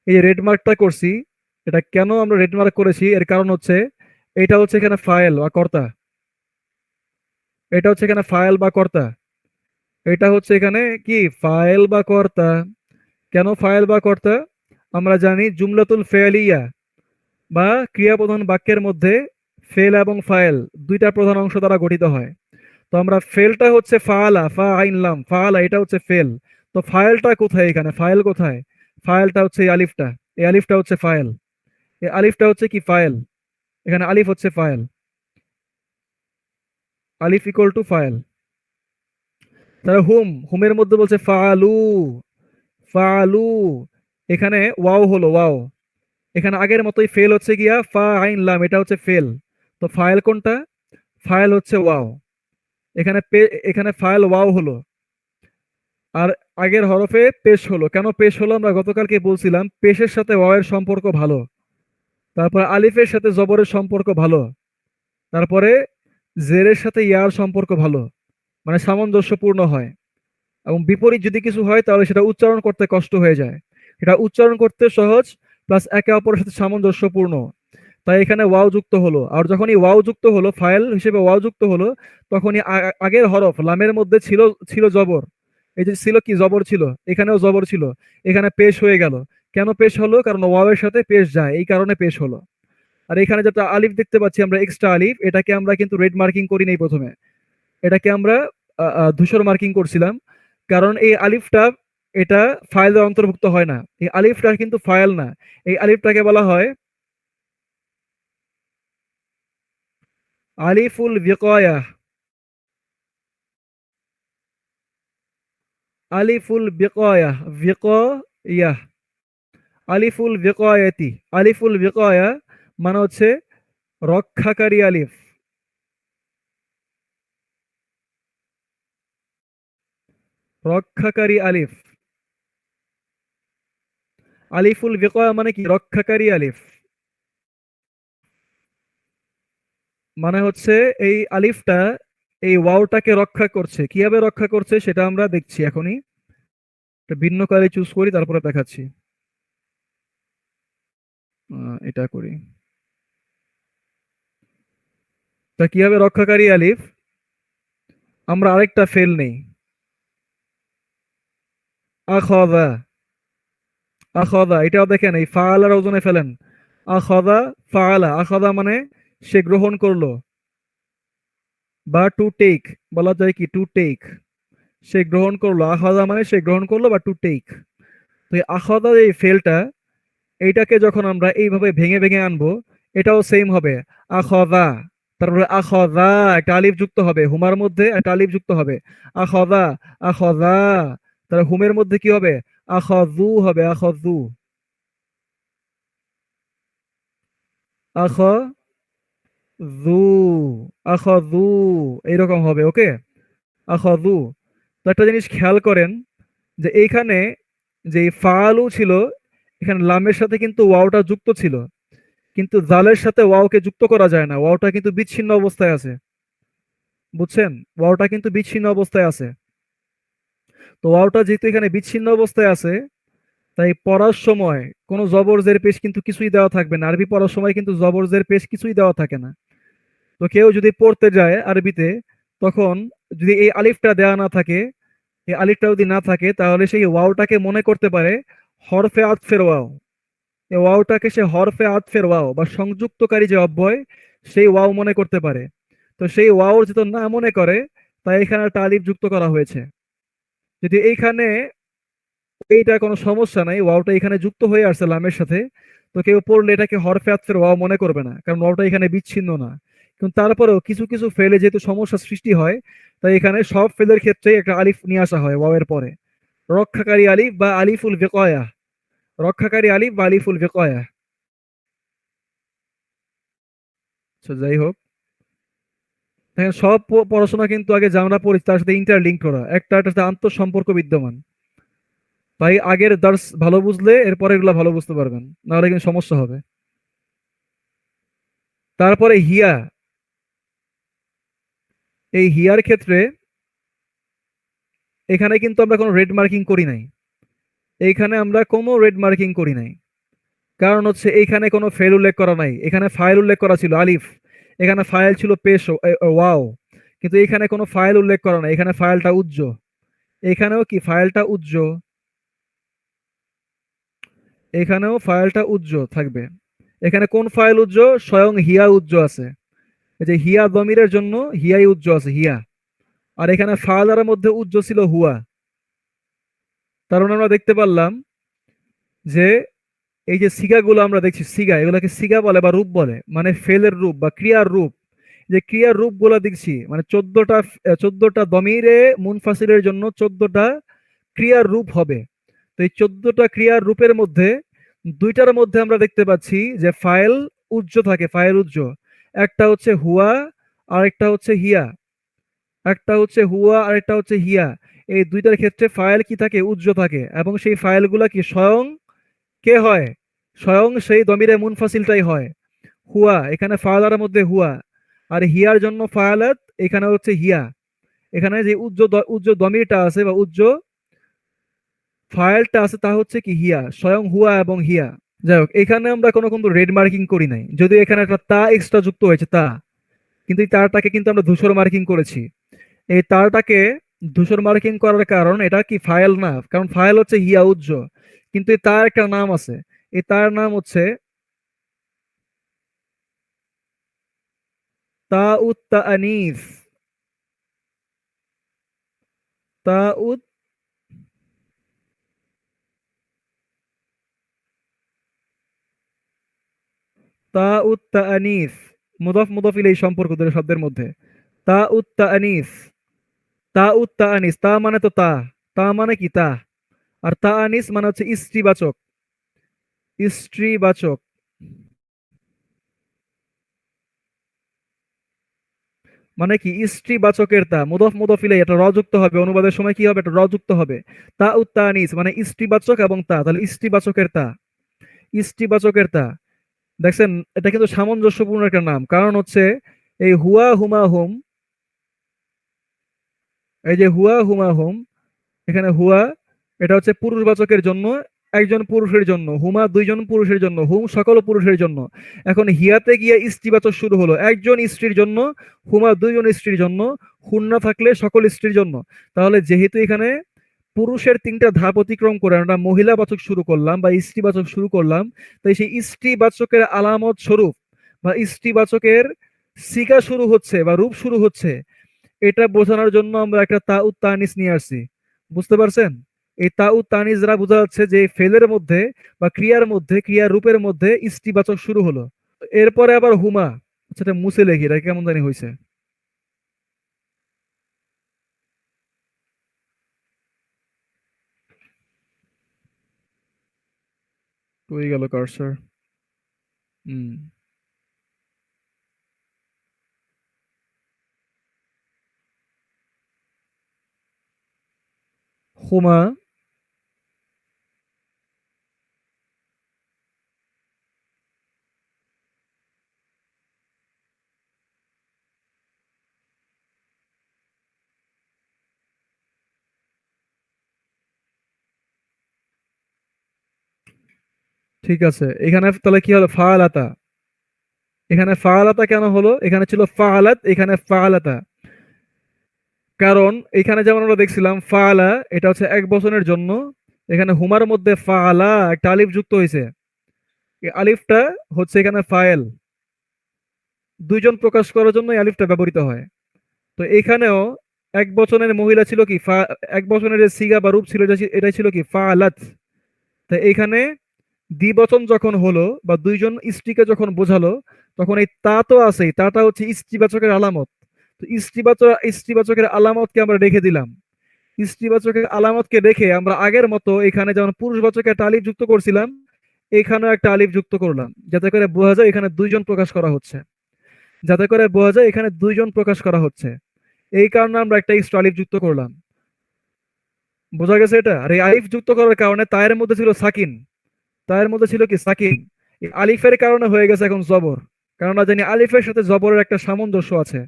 এই যে রেড মার্কটা করছি, এটা কেন আমরা রেড মার্ক করেছি, এর কারণ হচ্ছে এটা হচ্ছে এখানে ফাইল বা কর্তা, এটা হচ্ছে এখানে ফাইল বা কর্তা, এটা হচ্ছে এখানে কি ফাইল বা কর্তা। কেন ফাইল বা কর্তা? আমরা জানি জুমলাতুল ফেলিয়া বা ক্রিয়াপ্রধান বাক্যের মধ্যে ফেল এবং ফাইল দুইটা প্রধান অংশ দ্বারা গঠিত হয়। তো তো আমরা ফেলটা হচ্ছে ফাআলা, ফা আইন লাম, ফাআলা এটা হচ্ছে ফেল। তো ফাইলটা কোথায় এখানে? ফাইল কোথায়? ফাইলটা হচ্ছে এই আলিফটা। এই আলিফটা হচ্ছে ফাইল। এই আলিফটা হচ্ছে কি ফাইল। এখানে আলিফ হচ্ছে file. Alif equal to file. তাহলে হুমের মধ্যে বলছে ফাআলু, ফাআলু। এখানে ওয়াও হলো ওয়াও। এখানে আগের মতোই ফেল হচ্ছে গিয়া ফা আইন লাম, এটা হচ্ছে ফেল। তো ফাইল কোনটা? ফাইল হচ্ছে ওয়াও। এখানে এখানে ফাইল ওয়াও হলো, আর আগের হরফে পেশ হলো। কেন পেশ হলো? আমরা গতকালকে বলছিলাম পেশের সাথে ওয়াওয়ের সম্পর্ক ভালো, তারপরে আলিফের সাথে জবরের সম্পর্ক ভালো, তারপরে জেরের সাথে ইয়ার সম্পর্ক ভালো, মানে সামঞ্জস্যপূর্ণ হয়। এবং বিপরীত যদি কিছু হয় তাহলে সেটা উচ্চারণ করতে কষ্ট হয়ে যায়। এটা উচ্চারণ করতে সহজ, প্লাস একে অপরের সাথে সামঞ্জস্যপূর্ণ। তাই এখানে ওয়াও যুক্ত হলো। আর যখনই ওয়াও যুক্ত হলো, ফাইল হিসেবে ওয়াও যুক্ত হলো, তখনই আগের হরফ লামের মধ্যে ছিল ছিল জবর। এই যে ছিল কি জবর ছিল, এখানেও জবর ছিল, এখানে পেশ হয়ে গেল। কেন পেশ হলো? কারণ ওয়াওয়ের সাথে পেশ যায়, এই কারণে পেশ হলো। আর এখানে যেটা আলিফ দেখতে পাচ্ছি আমরা, এক্সট্রা আলিফ, এটাকে আমরা কিন্তু রেড মার্কিং করি নাই প্রথমে, এটাকে আমরা ধূসর মার্কিং করছিলাম। কারণ এই আলিফটা এটা ফাইলের অন্তর্ভুক্ত হয় না। এই আলিফটা কিন্তু ফাইল না। এই আলিফটাকে বলা হয় আলিফুল বিকয়া। আলিফুল বিকয়া, বিকয়া, আলিফুল বিকয়াতি। আলিফুল বিকয়া মানে হচ্ছে রক্ষাকারী আলিফ। রক্ষাকারী আলিফ। আলিফুল বিকয়া মানে কি? রক্ষাকারী আলিফ। মানে হচ্ছে এই আলিফটা এই ওয়াওটাকে রক্ষা করছে। কিভাবে রক্ষা করছে সেটা আমরা দেখছি এখনই। একটা ভিন্ন কালি চুজ করি, তারপরে দেখাচ্ছি। এটা করি। তা কিভাবে রক্ষাকারী আলিফ? আমরা আরেকটা ফেল নেই, আখাযা। আখাযা এটাও দেখেন এই ফাআলার ওজনে ফেলেন। আখাযা, ফাআলা। আখাযা মানে সে গ্রহণ করলো, বা টু টেক বলা যায় কি, টু টেক। সে গ্রহণ করলো, আখাযা মানে সে গ্রহণ করলো বা টু টেক। তো এই আখাযা এই ফেলটা, এইটাকে যখন আমরা এইভাবে ভেঙে ভেঙে আনবো, এটাও সেম হবে আখাযা। তারপরে আখাযা একটা আলিফ যুক্ত হবে, হুমার মধ্যে একটা আলিফ যুক্ত হবে। আখাযা, আখাযা। তারপরে হুমের মধ্যে কি হবে? আখাযু হবে, আখাযু, আখাযু, আখাযু। এইরকম হবে। ওকে, আখাযু। তো একটা জিনিস খেয়াল করেন যে এইখানে যে ফাআলু ছিল, এখানে লামের সাথে কিন্তু ওয়াওটা যুক্ত ছিল, কিন্তু জালের সাথে ওয়াওকে যুক্ত করা যায় না। ওয়াওটা কিন্তু বিচ্ছিন্ন অবস্থায় আছে, বুঝছেন? ওয়াওটা কিন্তু বিচ্ছিন্ন অবস্থায় আছে। তো ওয়াওটা যেহেতু এখানে বিচ্ছিন্ন অবস্থায় আছে, তাই পড়ার সময় কোনো জবর জের পেশ কিন্তু কিছুই দেওয়া থাকবে না। আরবি পড়ার সময় কিন্তু জবর জের পেশ কিছুই দেওয়া থাকে না। তো কেউ যদি পড়তে যায় আরবিতে, তখন যদি এই আলিফটা দেওয়া না থাকে, এই আলিফটা যদি না থাকে, তাহলে সেই ওয়াওটাকে মনে করতে পারে হরফে আতফের ওয়াও। এই ওয়াওটাকে সে হরফে আতফের ওয়াও বা সংযুক্তকারী যে অব্যয়, সেই ওয়াও মনে করতে পারে। তো সেই ওয়াও যেহেতু না মনে করে, তাই এখানে একটা আলিফ যুক্ত করা হয়েছে। যদি এইখানে এইটা কোনো সমস্যা নাই, ওয়াওটা এখানে যুক্ত হয়ে আসছে লামের সাথে, তো কেউ পড়লে এটাকে হরফে আতফের ওয়াও মনে করবে না, কারণ ওয়াওটা এখানে বিচ্ছিন্ন না। কিন্তু তারপরেও কিছু কিছু ফেলে যেহেতু সমস্যা সৃষ্টি হয়, তাই এখানে সব ফেলের ক্ষেত্রে একটা আলিফ নিয়ে আসা হয় ওয়াওয়ের পরে। রক্ষাকারী আলিফ বা আলিফুল বিকয়া। রক্ষাকারী আলিফ বা আলিফুল বিকয়া। তো যাই হোক, দেখেন সব পড়াশোনা কিন্তু আগে যা আমরা পড়ি তার সাথে ইন্টারলিঙ্ক করা, একটা একটা আন্তঃসম্পর্ক বিদ্যমান। তাই আগের দার্স ভালো বুঝলে এরপরে এগুলো ভালো বুঝতে পারবেন, নাহলে কিন্তু সমস্যা হবে। তারপরে হিয়া। এই হিয়ার ক্ষেত্রে এখানে কিন্তু আমরা কোনো রেড মার্কিং করি নাই। এইখানে আমরা কোনো রেড মার্কিং করি নাই, কারণ হচ্ছে এইখানে কোনো ফেল উল্লেখ করা নাই। এখানে ফাইল উল্লেখ করা ছিল আলিফ, এখানে ফাইল ছিল পেশ ওয়াও, কিন্তু এখানে কোনো ফাইল উল্লেখ করা নাই। এখানে ফাইলটা উজ্জ, এখানেও কি ফাইলটা উজ্জ, এখানেও ফাইলটা উজ্জ থাকবে। এখানে কোন ফাইল উজ্জ? স্বয়ং হিয়া উজ্জ আছে। এই যে হিয়া দমিরের জন্য হিয়াই উজ্জ আছে, হিয়া। আর এখানে ফালার মধ্যে উজ্জ ছিল হুয়া। তার মানে আমরা দেখতে পারলাম যে এই যে সিগাগুলো আমরা দেখছি, সিগা এগুলাকে সিগা বলে বা রূপ বলে, মানে ফেলের রূপ বা ক্রিয়ার রূপ। যে ক্রিয়ার রূপ গুলা দেখছি মানে 14টা দমিরে মুনফাসিলের জন্য 14টা ক্রিয়ার রূপ হবে। তো এই 14টা ক্রিয়ার রূপের মধ্যে দুইটার মধ্যে আমরা দেখতে পাচ্ছি যে ফাইল উজ্জ থাকে, ফাইল উজ্জ। একটা হচ্ছে হুয়া আর একটা হচ্ছে হিয়া। একটা হচ্ছে হুয়া আর একটা হচ্ছে হিয়া। এই দুইটার ক্ষেত্রে ফাইল কি থাকে, উজ্জ থাকে, এবং সেই ফাইলগুলা কি স্বয়ং কে হয়, স্বয়ং সেই দমিরে মুনফাসিলটাই হয়। হুয়া এখানে ফায়ালার মধ্যে হুয়া, আর হিয়ার জন্য ফায়ালাত এখানে হচ্ছে হিয়া। এখানে যে উজ্জ দমিরটা আছে বা উজ্জ ফাইলটা আছে তা হচ্ছে কি হিয়া, স্বয়ং হুয়া এবং হিয়া। যাই হোক, এখানে আমরা কোনো কিন্তু রেড মার্কিং করি নাই, যদিও এখানে একটা তা এক্সট্রা যুক্ত হয়েছে তা, কিন্তু এই তারটাকে কিন্তু আমরা ধূসর মার্কিং করেছি। এই তারটাকে ধূসর মার্কিং করার কারণ এটা কি ফাইল না, কারণ ফাইল হচ্ছে হিয়া উজ্জ, কিন্তু এই তার একটা নাম আছে। এই তার নাম হচ্ছে তা উত তা আনিস। তা উত তা উত তা আনিস, মুদাফ মুদাফ ইলাইহি সম্পর্ক দুটো শব্দের মধ্যে। তা উত তা আনিস, তা উত তা আনিস, তা মানে তো তা, তা মানে কি তা, আর তা আনিস মানে হচ্ছে স্ত্রীবাচক, স্ত্রীবাচক। মানে কি স্ত্রীবাচকের তা, মুদাফ মুদাফ ইলাইহি, এটা র যুক্ত হবে, অনুবাদের সময় কি হবে, এটা র যুক্ত হবে। তা উত তা আনিস মানে স্ত্রীবাচক এবং তা, তাহলে স্ত্রীবাচকের তা, স্ত্রীবাচকের তা। দেখছেন, এটা কিন্তু সামঞ্জস্যপূর্ণ একটা নাম, কারণ হচ্ছে এই হুয়া হুমা হুম, এই যে হুয়া হুমা হুম, এখানে হুয়া এটা হচ্ছে পুরুষবাচকের জন্য, একজন পুরুষের জন্য, হুমা দুইজন পুরুষের জন্য, হুম সকল পুরুষের জন্য। এখন হিয়াতে গিয়ে স্ত্রীবাচক শুরু হলো, একজন স্ত্রীর জন্য, হুমা দুইজন স্ত্রীর জন্য, হুন না থাকলে সকল স্ত্রীর জন্য। তাহলে যেহেতু এখানে পুরুষের 3টা ধাপ অতিক্রম করে আমরা মহিলাবাচক শুরু করলাম বা স্ত্রীবাচক শুরু করলাম, তাই সেই স্ত্রীবাচকের আলামত স্বরূপ বা স্ত্রীবাচকের সিগা শুরু হচ্ছে বা রূপ শুরু হচ্ছে, এটা বোঝানোর জন্য আমরা একটা তা উত তানিস নিয়ে আসছি। বুঝতে পারছেন? এই তা উত তানিস দ্বারা বোঝা যাচ্ছে যে ফেলের মধ্যে বা ক্রিয়ার মধ্যে, ক্রিয়ার রূপের মধ্যে স্ত্রীবাচক শুরু হলো। এরপরে আবার হুমা, আচ্ছা এটা মুছে লেখি, এটা কেমন জানি হয়েছে, কই গেল কার্সর। হুম, হুমা। ঠিক আছে, এখানে তাহলে কি হলো, ফাআলাতা। এখানে ফাআলাতা কেন হলো, এখানে ছিল ফাআলাত, এখানে ফাআলাতা। কারণ এখানে যেমন আমরা দেখছিলাম ফাআলা এটা হচ্ছে এক বচনের জন্য, এখানে হুমার মধ্যে ফাআলা একটা আলিফ যুক্ত হয়েছে। এই আলিফটা হচ্ছে এখানে ফায়েল, দুইজন প্রকাশ করার জন্য এই আলিফটা ব্যবহৃত হয়। তো এখানেও এক বচনের মহিলা ছিল কি এক বচনের যে সিগা বা রূপ ছিল এটাই ছিল কি ফাআলাত। তো এখানে দ্বিবচন যখন হলো বা দুইজন স্ত্রীকে যখন বোঝালো, তখন এই তা তো আছেই, তাটা হচ্ছে স্ত্রীবাচকের আলামত। তো স্ত্রীবাচকের আলামতকে আমরা রেখে দিলাম। স্ত্রীবাচকের আলামতকে রেখে আমরা আগের মতো এখানে যেমন পুরুষবাচকে একটা আলিফ যুক্ত করছিলাম, এখানেও একটা আলিফ যুক্ত করলাম, যাতে করে বোঝা যায় এখানে দুইজন প্রকাশ করা হচ্ছে, যাতে করে বোঝা যায় এখানে দুইজন প্রকাশ করা হচ্ছে। এই কারণে আমরা একটা এক্সট্রা আলিফ যুক্ত করলাম। বোঝা গেছে এটা? আর এই আলিফ যুক্ত করার কারণে তায়ের মধ্যে ছিল সাকিন, তায়ের মধ্যে ছিল কি সাকিন, এই আলিফের কারণে হয়ে গেছে এখন জবর। কারণ আমরা জানি আলিফের সাথে জবরের একটা সামঞ্জস্য আছে,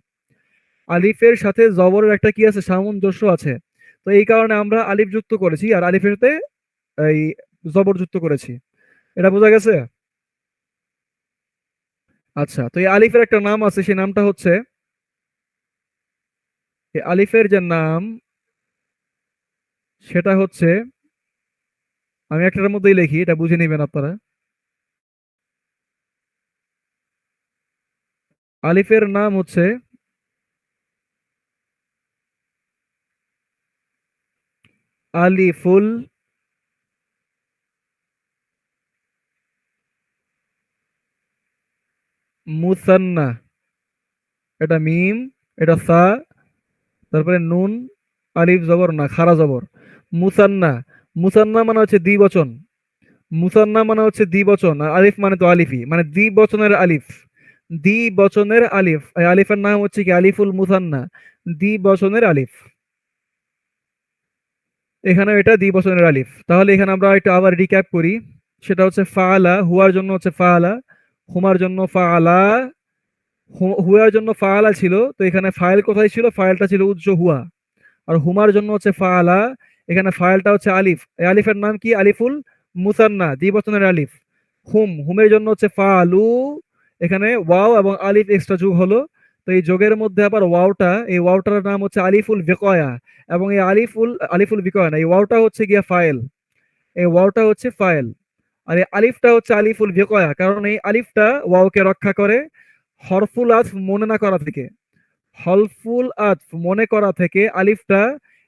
আলিফের সাথে জবরের একটা কি আছে, সামঞ্জস্য আছে। তো এই কারণে আমরা আলিফ যুক্ত করেছি আর আলিফের সাথে এই জবর যুক্ত করেছি। এটা বোঝা গেছে? আচ্ছা, তো এই আলিফের একটা নাম আছে, সেই নামটা হচ্ছে, এই আলিফের যে নাম সেটা হচ্ছে, আমি একটার মধ্যেই লিখি, এটা বুঝে নেবেন আপনারা। আলিফের নাম হচ্ছে আলিফুল মুসান্না, এটা মিম, এটা সা, তারপরে নুন, আলিফ জবর না, খারা জবর। মুসান্না, মুসান্না মানে হচ্ছে দ্বিবচন, মুসান্না মানে হচ্ছে দ্বিবচন, আর আলিফ মানে তো আলিফই, মানে দ্বিবচনের আলিফ, দ্বিবচনের আলিফ। এই আলিফের নাম হচ্ছে কি আলিফুল মুসান্না, দ্বিবচনের আলিফ। এখানে এটা দ্বিবচনের আলিফ। তাহলে এখানে আমরা একটু আবার রিক্যাপ করি। সেটা হচ্ছে ফাআলা, হুয়ার জন্য হচ্ছে ফাআলা, হুমার জন্য ফাআলা, হুয়ার জন্য ফাআলা ছিল, তো এখানে ফাইল কোথায় ছিল? ফাইলটা ছিল উজ্জ হুয়া। আর হুমার জন্য হচ্ছে ফাআলা, এখানে ফাইলটা হচ্ছে আলিফ। এই আলিফের নাম কি? আলিফুল মুসান্না, দ্বিবচনের আলিফ। হুমের জন্য হচ্ছে ফাআলু, এখানে ওয়াও এবং আলিফ এক্সট্রা যোগ হলো। তো এই যোগের মধ্যে আবার ওয়াওটা, এই ওয়াওটার নাম হচ্ছে আলিফুল বিকয়া, এবং এই আলিফুল বিকয়া না, এই ওয়াওটা হচ্ছে গিয়া ফাইল, এই ওয়াওটা হচ্ছে ফাইল। আর এই আলিফটা হচ্ছে আলিফুল বিকয়া, কারণ এই আলিফটা ওয়াওকে রক্ষা করে হরফুল আতফ মনে না করা থেকে, হলফুল আতফ মনে করা থেকে আলিফটা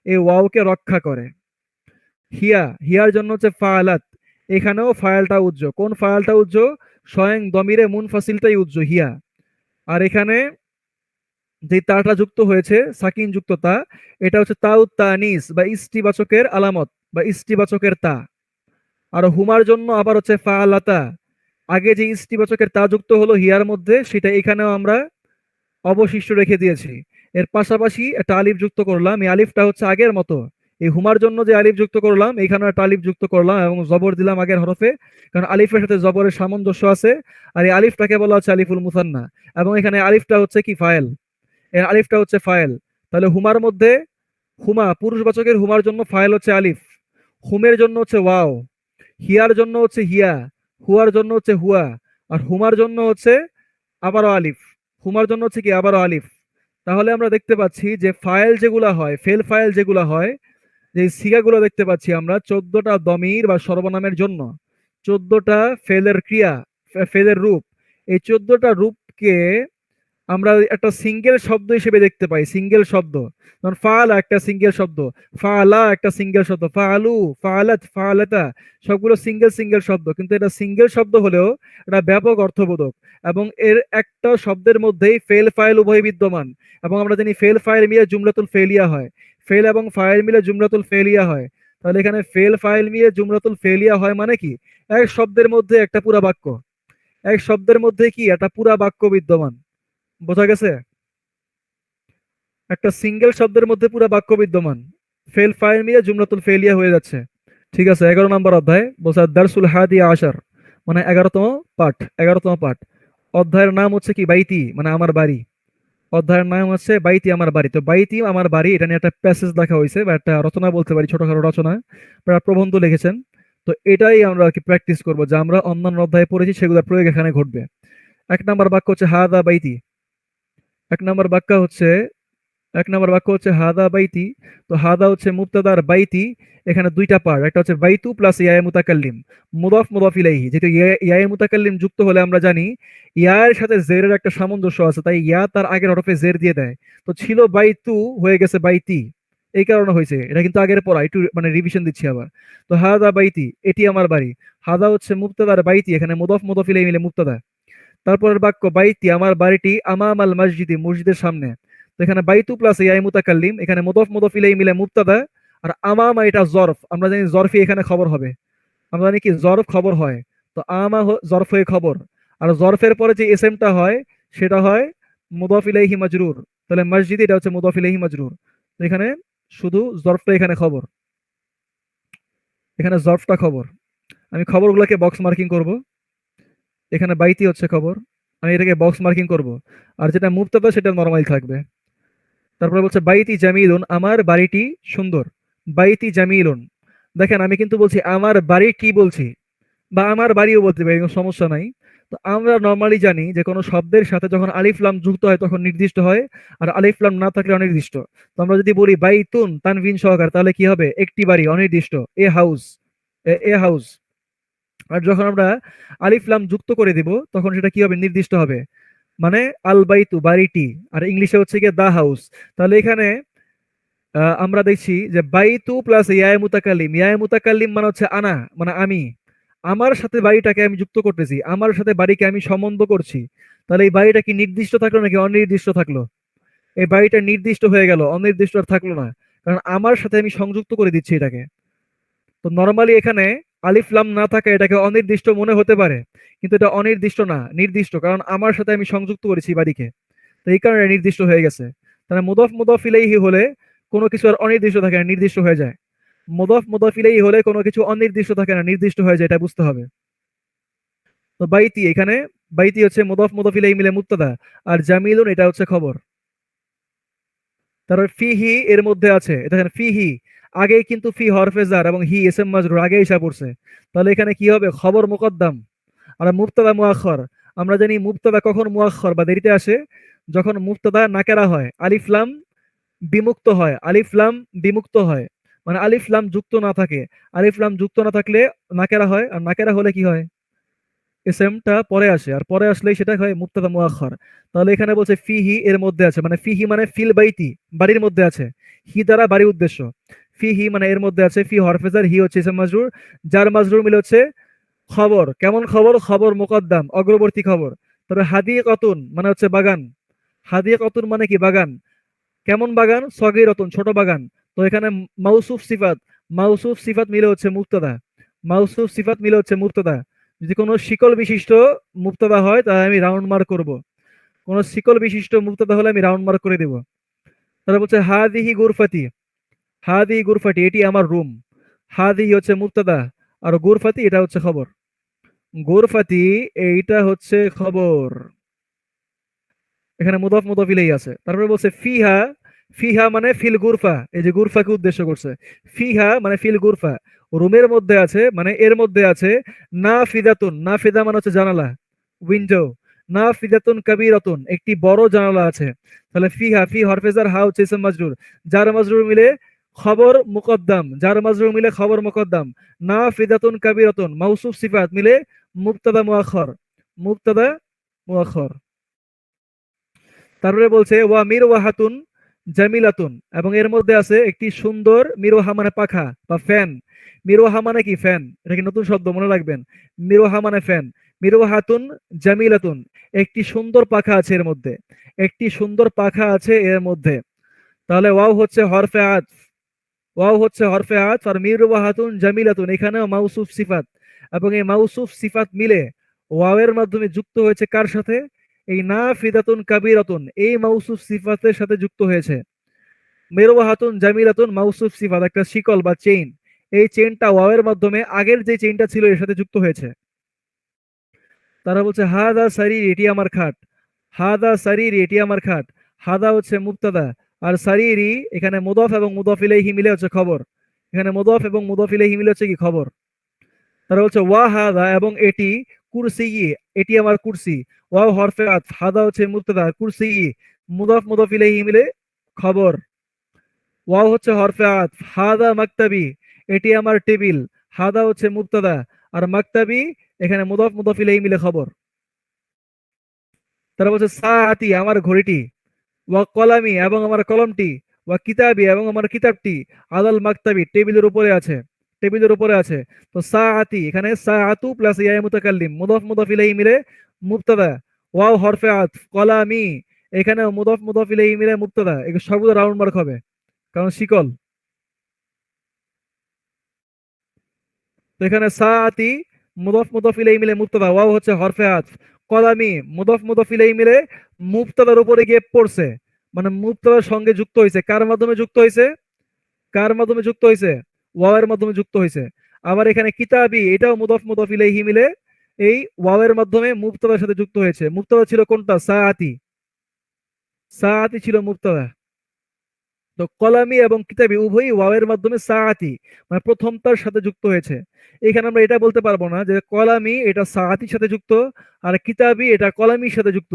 এই ওয়াওকে রক্ষা করে। হিয়ার জন্য হচ্ছে ফাআলাত, এখানেও ফাইলটা উজ্জ। কোন ফাইলটা উজ্জ? স্বয়ং দমিরে মুনফাসিলটাই উজ্জ, হিয়া। আর এখানে যে তাটা যুক্ত হয়েছে, সাকিন যুক্ত তা, এটা হচ্ছে তাউত তানিস বা ইস্টিবাচকের আলামত বা ইস্টিবাচকের তা। আর হুমার জন্য আবার হচ্ছে ফাআলাতা, আগে যে ইস্টিবাচকের তা যুক্ত হলো হিয়ার মধ্যে, সেটা এখানেও আমরা অবশিষ্ট রেখে দিয়েছি। এর পাশাপাশি একটা আলিফ যুক্ত করলাম, এই আলিফটা হচ্ছে আগের মতো, এই হুমার জন্য যে আলিফ যুক্ত করলাম এখানে একটা আলিফ যুক্ত করলাম এবং জবর দিলাম আগের হরফে, কারণ আলিফের সাথে জবরের সামঞ্জস্য আছে। আর এই আলিফটাকে বলা হচ্ছে আলিফুল মুসান্না, এবং এখানে আলিফটা হচ্ছে কি? ফাইল, এর আলিফটা হচ্ছে ফাইল। তাহলে হুমার মধ্যে, হুমা পুরুষবাচকের হুমার জন্য ফাইল হচ্ছে আলিফ, হুমের জন্য হচ্ছে ওয়াও, হিয়ার জন্য হচ্ছে হিয়া, হুয়ার জন্য হচ্ছে হুয়া, আর হুমার জন্য হচ্ছে আবারও আলিফ, হুমার জন্য হচ্ছে কি? আবারও আলিফ। তাহলে আমরা দেখতে পাচ্ছি যে ফাইল যেগুলা হয়, ফেল ফাইল যেগুলা হয়, যে সিগাগুলো দেখতে পাচ্ছি আমরা 14টা দমির বা সর্বনামের জন্য 14টা ফেলের ক্রিয়া, ফেলের রূপ। এই 14টা রূপকে আমরা একটা সিঙ্গেল শব্দ হিসেবে দেখতে পাই, সিঙ্গেল শব্দ। যেমন ফাআলা একটা সিঙ্গেল শব্দ, ফাআলা একটা সিঙ্গেল শব্দ, ফাআলু, ফাআলাত, ফাআলাতা, সবগুলো সিঙ্গেল সিঙ্গেল শব্দ, কিন্তু এটা সিঙ্গেল শব্দ হলেও এটা ব্যাপক অর্থবোধক, এবং এর একটা শব্দের মধ্যেই ফেল ফাইল উভয় বিদ্যমান। এবং আমরা জানি ফেল ফাইল মিলে জুমলাতুল ফেলিয়া হয়, ফেল এবং ফাইল মিলে জুমলাতুল ফেলিয়া হয়। তাহলে এখানে ফেল ফাইল মিলে জুমলাতুল ফেলিয়া হয় মানে কি? এক শব্দের মধ্যে একটা পুরা বাক্য, এক শব্দের মধ্যে কি একটা পুরা বাক্য বিদ্যমান। বোঝা গেছে? একটা সিঙ্গেল শব্দের মধ্যে পুরো বাক্য বিদ্যমান, ফেল ফাইল মিলে জুমলাতুল ফেলিয়া হয়ে যাচ্ছে। ঠিক আছে, 11 নম্বর অধ্যায় বলছে দারসুল হাদি আশার, মানে 11তম পাঠ, 11তম পাঠ। অধ্যায়ের নাম হচ্ছে কি? বাইতি, মানে আমার বাড়ি। অধ্যায়ের নাম হচ্ছে বাইতি আমার বাড়ি। তো বাইতি আমার বাড়ি, এটা নিয়ে একটা প্যাসেজ লেখা হয়েছে বা একটা রচনা বলতে পারি, ছোটখাটো রচনা বা প্রবন্ধ লিখেছেন। তো এটাই আমরা আর কি প্র্যাকটিস করবো, যা আমরা অন্যান্য অধ্যায়ে পড়েছি সেগুলোর প্রয়োগ এখানে ঘটবে। 1 নম্বর বাক্য হচ্ছে হাদা বাইতি, 1 নম্বর বাক্য হচ্ছে 1 নম্বর বাক্য হচ্ছে হাদা বাইতি। তো হাদা হচ্ছে মুবতাদার, বাইতি এখানে দুইটা পার্ট, একটা হচ্ছে বাইতু প্লাস ইয়ায়ে মুতাকাল্লিম, মুদাফ মুদাফ ইলাইহি। যেহেতু ইয়ায়ে মুতাকাল্লিম যুক্ত হলে আমরা জানি ইয়ার সাথে জেরের একটা সামঞ্জস্য আছে, তাই ইয়া তার আগের হরফে জের দিয়ে দেয়। তো ছিল বাইতু, হয়ে গেছে বাইতি, এই কারণে হয়েছে। এটা কিন্তু আগের পড়া, একটু মানে রিভিশন দিচ্ছি আবার। তো হাদা বাইতি, এটি আমার বাড়ি। হাদা হচ্ছে মুবতাদার, বাইতি এখানে মুদাফ মুদাফ ইলাইহি মিলে মুবতাদা। তারপরের বাক্য বাইতি আমার বাড়িটি, আমাম আল মসজিদি মসজিদের সামনে। তো এখানে বাইতু প্লাস ইয়াই মুতাকাল্লিম, এখানে মুদাফ মুদাফ ইলাইহি মিলে মুবতাদা, আর আমামা এটা জরফ। আমরা জানি জরফি এখানে খবর হবে, আমরা জানি কি জরফ খবর হয়। তো জরফ হয়ে খবর, আর জরফের পরে যে এসএমটা হয় সেটা হয় মুদাফ ইলাইহি মাজরুর। তাহলে মসজিদ এটা হচ্ছে মুদাফ ইলাইহি মাজরুর। তো এখানে শুধু জরফটা এখানে খবর, এখানে জরফটা খবর। আমি খবরগুলোকে বক্স মার্কিং করব। এখানে বাইতি হচ্ছে খবর, আমি এটাকে বক্স মার্কিং করব। আর যেটা মুবতাদা সেটা নরমাল থাকবে। তারপরে বলছে বাইতি জামিলুন, আমার বাড়িটি সুন্দর। বাইতি জামিলুন, দেখেন আমি কিন্তু বলছি আমার বাড়ি কি বলছি, বা আমার বাড়িও বলতে পারি, কোনো সমস্যা নাই। তো আমরা নর্মালি জানি যে কোনো শব্দের সাথে যখন আলিফ লাম যুক্ত হয় তখন নির্দিষ্ট হয়, আর আলিফ লাম না থাকলে অনির্দিষ্ট। তো আমরা যদি বলি বাইতুন তানভিন সহকার, তাহলে কি হবে? একটি বাড়ি, অনির্দিষ্ট, এ হাউস, এ হাউস। আর যখন আমরা আলিফ লাম যুক্ত করে দিব তখন সেটা কি হবে? নির্দিষ্ট হবে, মানে আল বাইতু বাড়িটি, আর ইংলিশে হচ্ছে গিয়ে দা হাউস। তাহলে এখানে আমরা দেখছি যে বাইতু প্লাস ইয়ায়ে মুতাকাল্লিম, ইয়ায়ে মুতাকাল্লিম মানে হচ্ছে আনা, মানে আমি। আমার সাথে বাড়িটাকে আমি যুক্ত করতেছি, আমার সাথে বাড়িকে আমি সম্বন্ধ করছি। তাহলে এই বাড়িটা কি নির্দিষ্ট থাকলো নাকি অনির্দিষ্ট থাকলো? এই বাড়িটা নির্দিষ্ট হয়ে গেল, অনির্দিষ্ট আর থাকলো না, কারণ আমার সাথে আমি সংযুক্ত করে দিচ্ছি এটাকে। তো নরমালি এখানে আলিফ লাম না থাকা এটাকে অনির্দিষ্ট মনে হতে পারে, কিন্তু এটা অনির্দিষ্ট না, নির্দিষ্ট, কারণ আমার সাথে আমি সংযুক্ত করেছি বাড়িকে। তো এই কারণে নির্দিষ্ট হয়ে গেছে। তাহলে মুদফ মুদফ ইলাইহি হলে কোনো কিছু আর অনির্দিষ্ট থাকে না, নির্দিষ্ট হয়ে যায়। মুদফ মুদফ ইলাইহি হলে কোনো কিছু অনির্দিষ্ট থাকে না, নির্দিষ্ট হয়ে যায়, এটা বুঝতে হবে। তো বাইতি, এখানে বাইতি হচ্ছে মুদফ মুদফ ইলাইহি মিলে মুত্তাদা, আর জামিলুন এটা হচ্ছে খবর। তারপর ফিহি এর মধ্যে আছে, এটা দেখেন ফিহি আগেই কিন্তু ফি হরফে জার এবং হি ইসম মাজরুর আগে এসে পড়ছে। তাহলে এখানে কি হবে? খবর মুকদ্দাম আর মুবতাদা মুআখর। আমরা জানি মুবতাদা কখন মুআখর বা দেরিতে আসে, যখন মুবতাদা নাকেরা হয়, আলিফ লাম বিমুক্ত হয়, আলিফ লাম বিমুক্ত হয়, মানে আলিফ লাম যুক্ত না থাকে। আলিফ লাম যুক্ত না থাকলে নাকেরা হয়, আর নাকেরা হলে কি হয়? এসএমটা পরে আসে, আর পরে আসলেই সেটা হয় মুবতাদা মুআখখার। তাহলে এখানে বলছে ফিহি এর মধ্যে আছে, মানে ফিহি মানে ফিল বাইতি, বাড়ির মধ্যে আছে। হি দ্বারা বাড়ি উদ্দেশ্য, ফিহি মানে এর মধ্যে আছে। ফি হরফেজার, হি হচ্ছে ইসম মাজরুর, যার মাজরুর মিলে হচ্ছে খবর। কেমন খবর? খবর মুকদ্দাম, অগ্রবর্তী খবর। তবে হাদিকাতুন মানে হচ্ছে বাগান। হাদিকাতুন মানে কি? বাগান। কেমন বাগান? সগীরাতুন ছোট বাগান। তো এখানে মাউসুফ সিফাত, মাউসুফ সিফাত মিলে হচ্ছে মুবতাদা, মাউসুফ সিফাত মিলে হচ্ছে মুবতাদা। যদি কোনো শিকল বিশিষ্ট মুবতাদা হয় তাহলে আমি রাউন্ড মার্ক করব, কোনো শিকল বিশিষ্ট মুবতাদা হলে আমি রাউন্ড মার্ক করে দেব। তাহলে বলছে হাদিহি গুরফাতি, হাদিহি গুরফাতি এটি আমার রুম। হাদিহি হচ্ছে মুবতাদা, আর গুরফাতি এটা হচ্ছে খবর। গুরফাতি এইটা হচ্ছে খবর। এখানে মুদাফ মুদাফ ইলাইহি আছে। তারপরে বলছে ফিহা, ফিহা মানে ফিল গুরফা, এই যে গুরফাকে উদ্দেশ্য করছে। ফিহা মানে ফিল গুরফা, রুমের মধ্যে আছে, মানে এর মধ্যে আছে। না ফিদাতুন, না ফিদা মানে হচ্ছে জানালা, উইন্ডো। না ফিদাতুন কাবীরাতুন একটি বড় জানালা আছে। তাহলে ফিহা, ফি হরফেজার, হা হচ্ছে ইসম মাজরুর, যার মাজরুর মিলে খবর মুকদ্দাম, যার মাজরুর মিলে খবর মুকদ্দাম। না ফিদাতুন কাবীরাতুন মাউসুফ সিফাত মিলে মুবতাদা মুআখর, মুবতাদা মুআখর। তারপরে বলছে ওয়া মিরওয়াহাতুন জামিলাতুন, এবং এর মধ্যে আছে একটি সুন্দর, মিরোহা মানে পাখা বা ফ্যান। মিরোহা মানে কি? ফ্যান। এটা কি নতুন শব্দ? মনে রাখবেন, মিরোহা মানে ফ্যান। মিরওয়াহাতুন জামিলাতুন একটি সুন্দর পাখা আছে এর মধ্যে, একটি সুন্দর পাখা আছে এর মধ্যে। তাহলে ওয়াও হচ্ছে হরফে আতফ, ওয়াও হচ্ছে হরফে আতফ, আর মিরওয়াহাতুন জামিলাতুন এখানেও মাউসুফ সিফাত, এবং এই মাউসুফ সিফাত মিলে ওয়াওয়ের মাধ্যমে যুক্ত হয়েছে কার সাথে? এই না ফিদাতুন কাবীরাতুন এই মাউসুফ সিফাতের সাথে যুক্ত হয়েছে। মেরওয়াহাতুন জামিলাতুন মাউসুফ সিফাত একটা শিকল বা চেইন, এই চেইনটা ওয়াওয়ের মাধ্যমে আগের যে চেইনটা ছিল এর সাথে যুক্ত হয়েছে। তারা বলছে হাদা সারির এটি আমার খাট, হাদা সারির এটি আমার খাট। হাদা হচ্ছে মুবতাদা, আর সারিরি এখানে মুদাফ এবং মুদাফ ইলাইহি মিলে হচ্ছে খবর। এখানে মুদাফ এবং মুদাফ ইলাইহি মিলে হচ্ছে কি? খবর। তারা বলছে ওয়া হাদা এবং এটি, কুরসি এটি আমার কুরসি। ওয়াও হরফে আতফ, হাদা হচ্ছে মুবতাদা, কুরসি মুদাফ মুদাফ ইলাইহি মিলে খবর। ওয়াও হচ্ছে হরফে আতফ, হাদা মাকতাবি এটি আমার টেবিল। হাদা হচ্ছে মুবতাদা, আর মাকতাবি এখানে মুদাফ মুদাফ ইলাইহি মিলে খবর। তারা বলছে সাআতি আমার ঘড়িটি, ওয়া কলামি এবং আমার কলমটি, ওয়া কিতাবি এবং আমার কিতাবটি, আলাল মাকতাবি টেবিলের উপরে আছে, টেবিলের উপরে আছে। তো সাআতি এখানে সাআতু প্লাস ইয়া মুতাকাল্লিম মুদাফ মুদাফ ইলাইহি মিলে মুবতাদা, ওয়াও হরফে আতফ, কলামি এখানে মুদাফ মুদাফ ইলাইহি মিলে মুবতাদা। এগুলো সবগুলো রাউন্ড মার্ক হবে, কারণ শিকল। তো এখানে সাআতি মুদাফ মুদাফ ইলাইহি মিলে মুবতাদা, ওয়াও হচ্ছে হরফে আতফ, কলামি মুদাফ মুদাফ ইলাইহি মিলে মুবতাদার উপরে গিয়ে পড়ছে, মানে মুবতাদার সঙ্গে যুক্ত হয়েছে। কার মাধ্যমে যুক্ত হয়েছে? কার মাধ্যমে যুক্ত হয়েছে? ওয়াওয়ের মাধ্যমে যুক্ত হয়েছে। আবার এখানে কিতাবি এটাও মুদাফ মুদাফ ইলাইহি মিলে এই ওয়াওয়ের মাধ্যমে মুবতাদার সাথে যুক্ত হয়েছে। মুবতাদা ছিল কোনটা? সাআতি, সাআতি ছিল মুবতাদা। তো কলামি এবং কিতাবি উভয়ই ওয়াওয়ের মাধ্যমে সাআতি মানে প্রথমটার সাথে যুক্ত হয়েছে। এখানে আমরা এটা বলতে পারবো না যে কলামি এটা সাআতির সাথে যুক্ত আর কিতাবি এটা কলামির সাথে যুক্ত,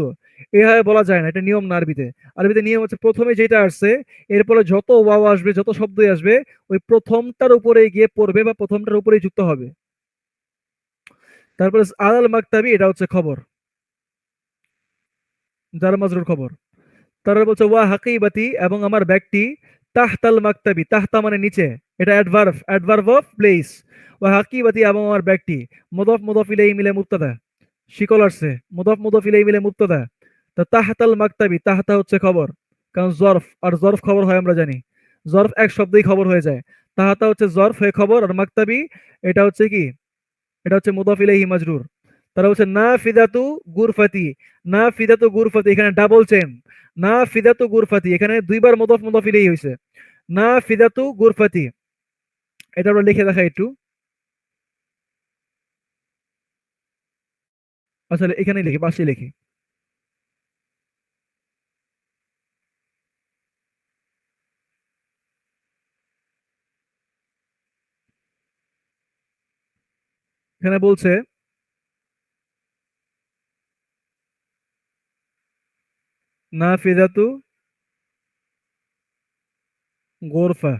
এভাবে বলা যায় না, এটা নিয়ম না আরবিতে। আরবিতে নিয়ম হচ্ছে প্রথমে যেটা আসছে এরপরে যত ওয়াও আসবে, যত শব্দই আসবে, ওই প্রথমটার উপরে গিয়ে পড়বে বা প্রথমটার উপরেই যুক্ত হবে। তারপরে আলাল মাকতাবি এটা হচ্ছে খবর, যার মাজরুর খবর। তারপরে বলছে ওয়া হাকিবাতি এবং আমার ব্যাগটি, তাহতাল মাকতাবি, তাহতা মানে নিচে, এটা অ্যাডভার্ব, অ্যাডভার্ব অফ প্লেস। ওয়া হাকিবাতি এবং আমার ব্যক্তি, মুদাফ মুদাফ ইলাইহি মিলে মুবতাদা, শিকল আসছে, মুদাফ মুদাফ ইলাইহি মিলে মুবতাদা। তো তাহতাল মাকতাবি, তাহতা হচ্ছে খবর, কারণ জরফ, আর জরফ খবর হয় আমরা জানি, জরফ এক শব্দেই খবর হয়ে যায়। তাহাতা হচ্ছে জরফ হয়ে খবর, আর মাকতাবি এটা হচ্ছে কি, এটা হচ্ছে মুদাফ ইলাইহি মাজরুর। তারা হচ্ছে না ফিদাতু গুরফাতি, না ফিদাতু গুরফাতি, এখানে ডাবল চেন, না ফিদাতু গুরফাতি, এখানে দুইবার মুদাফ মুদাফ ইলাইহি হয়েছে, না ফিদাতু গুরফাতি। এটা আমরা লিখে দেখাই একটু, আসলে এখানে লিখি, পাশে লিখি। এখানে বলছে না ফিদাতু গোরফা,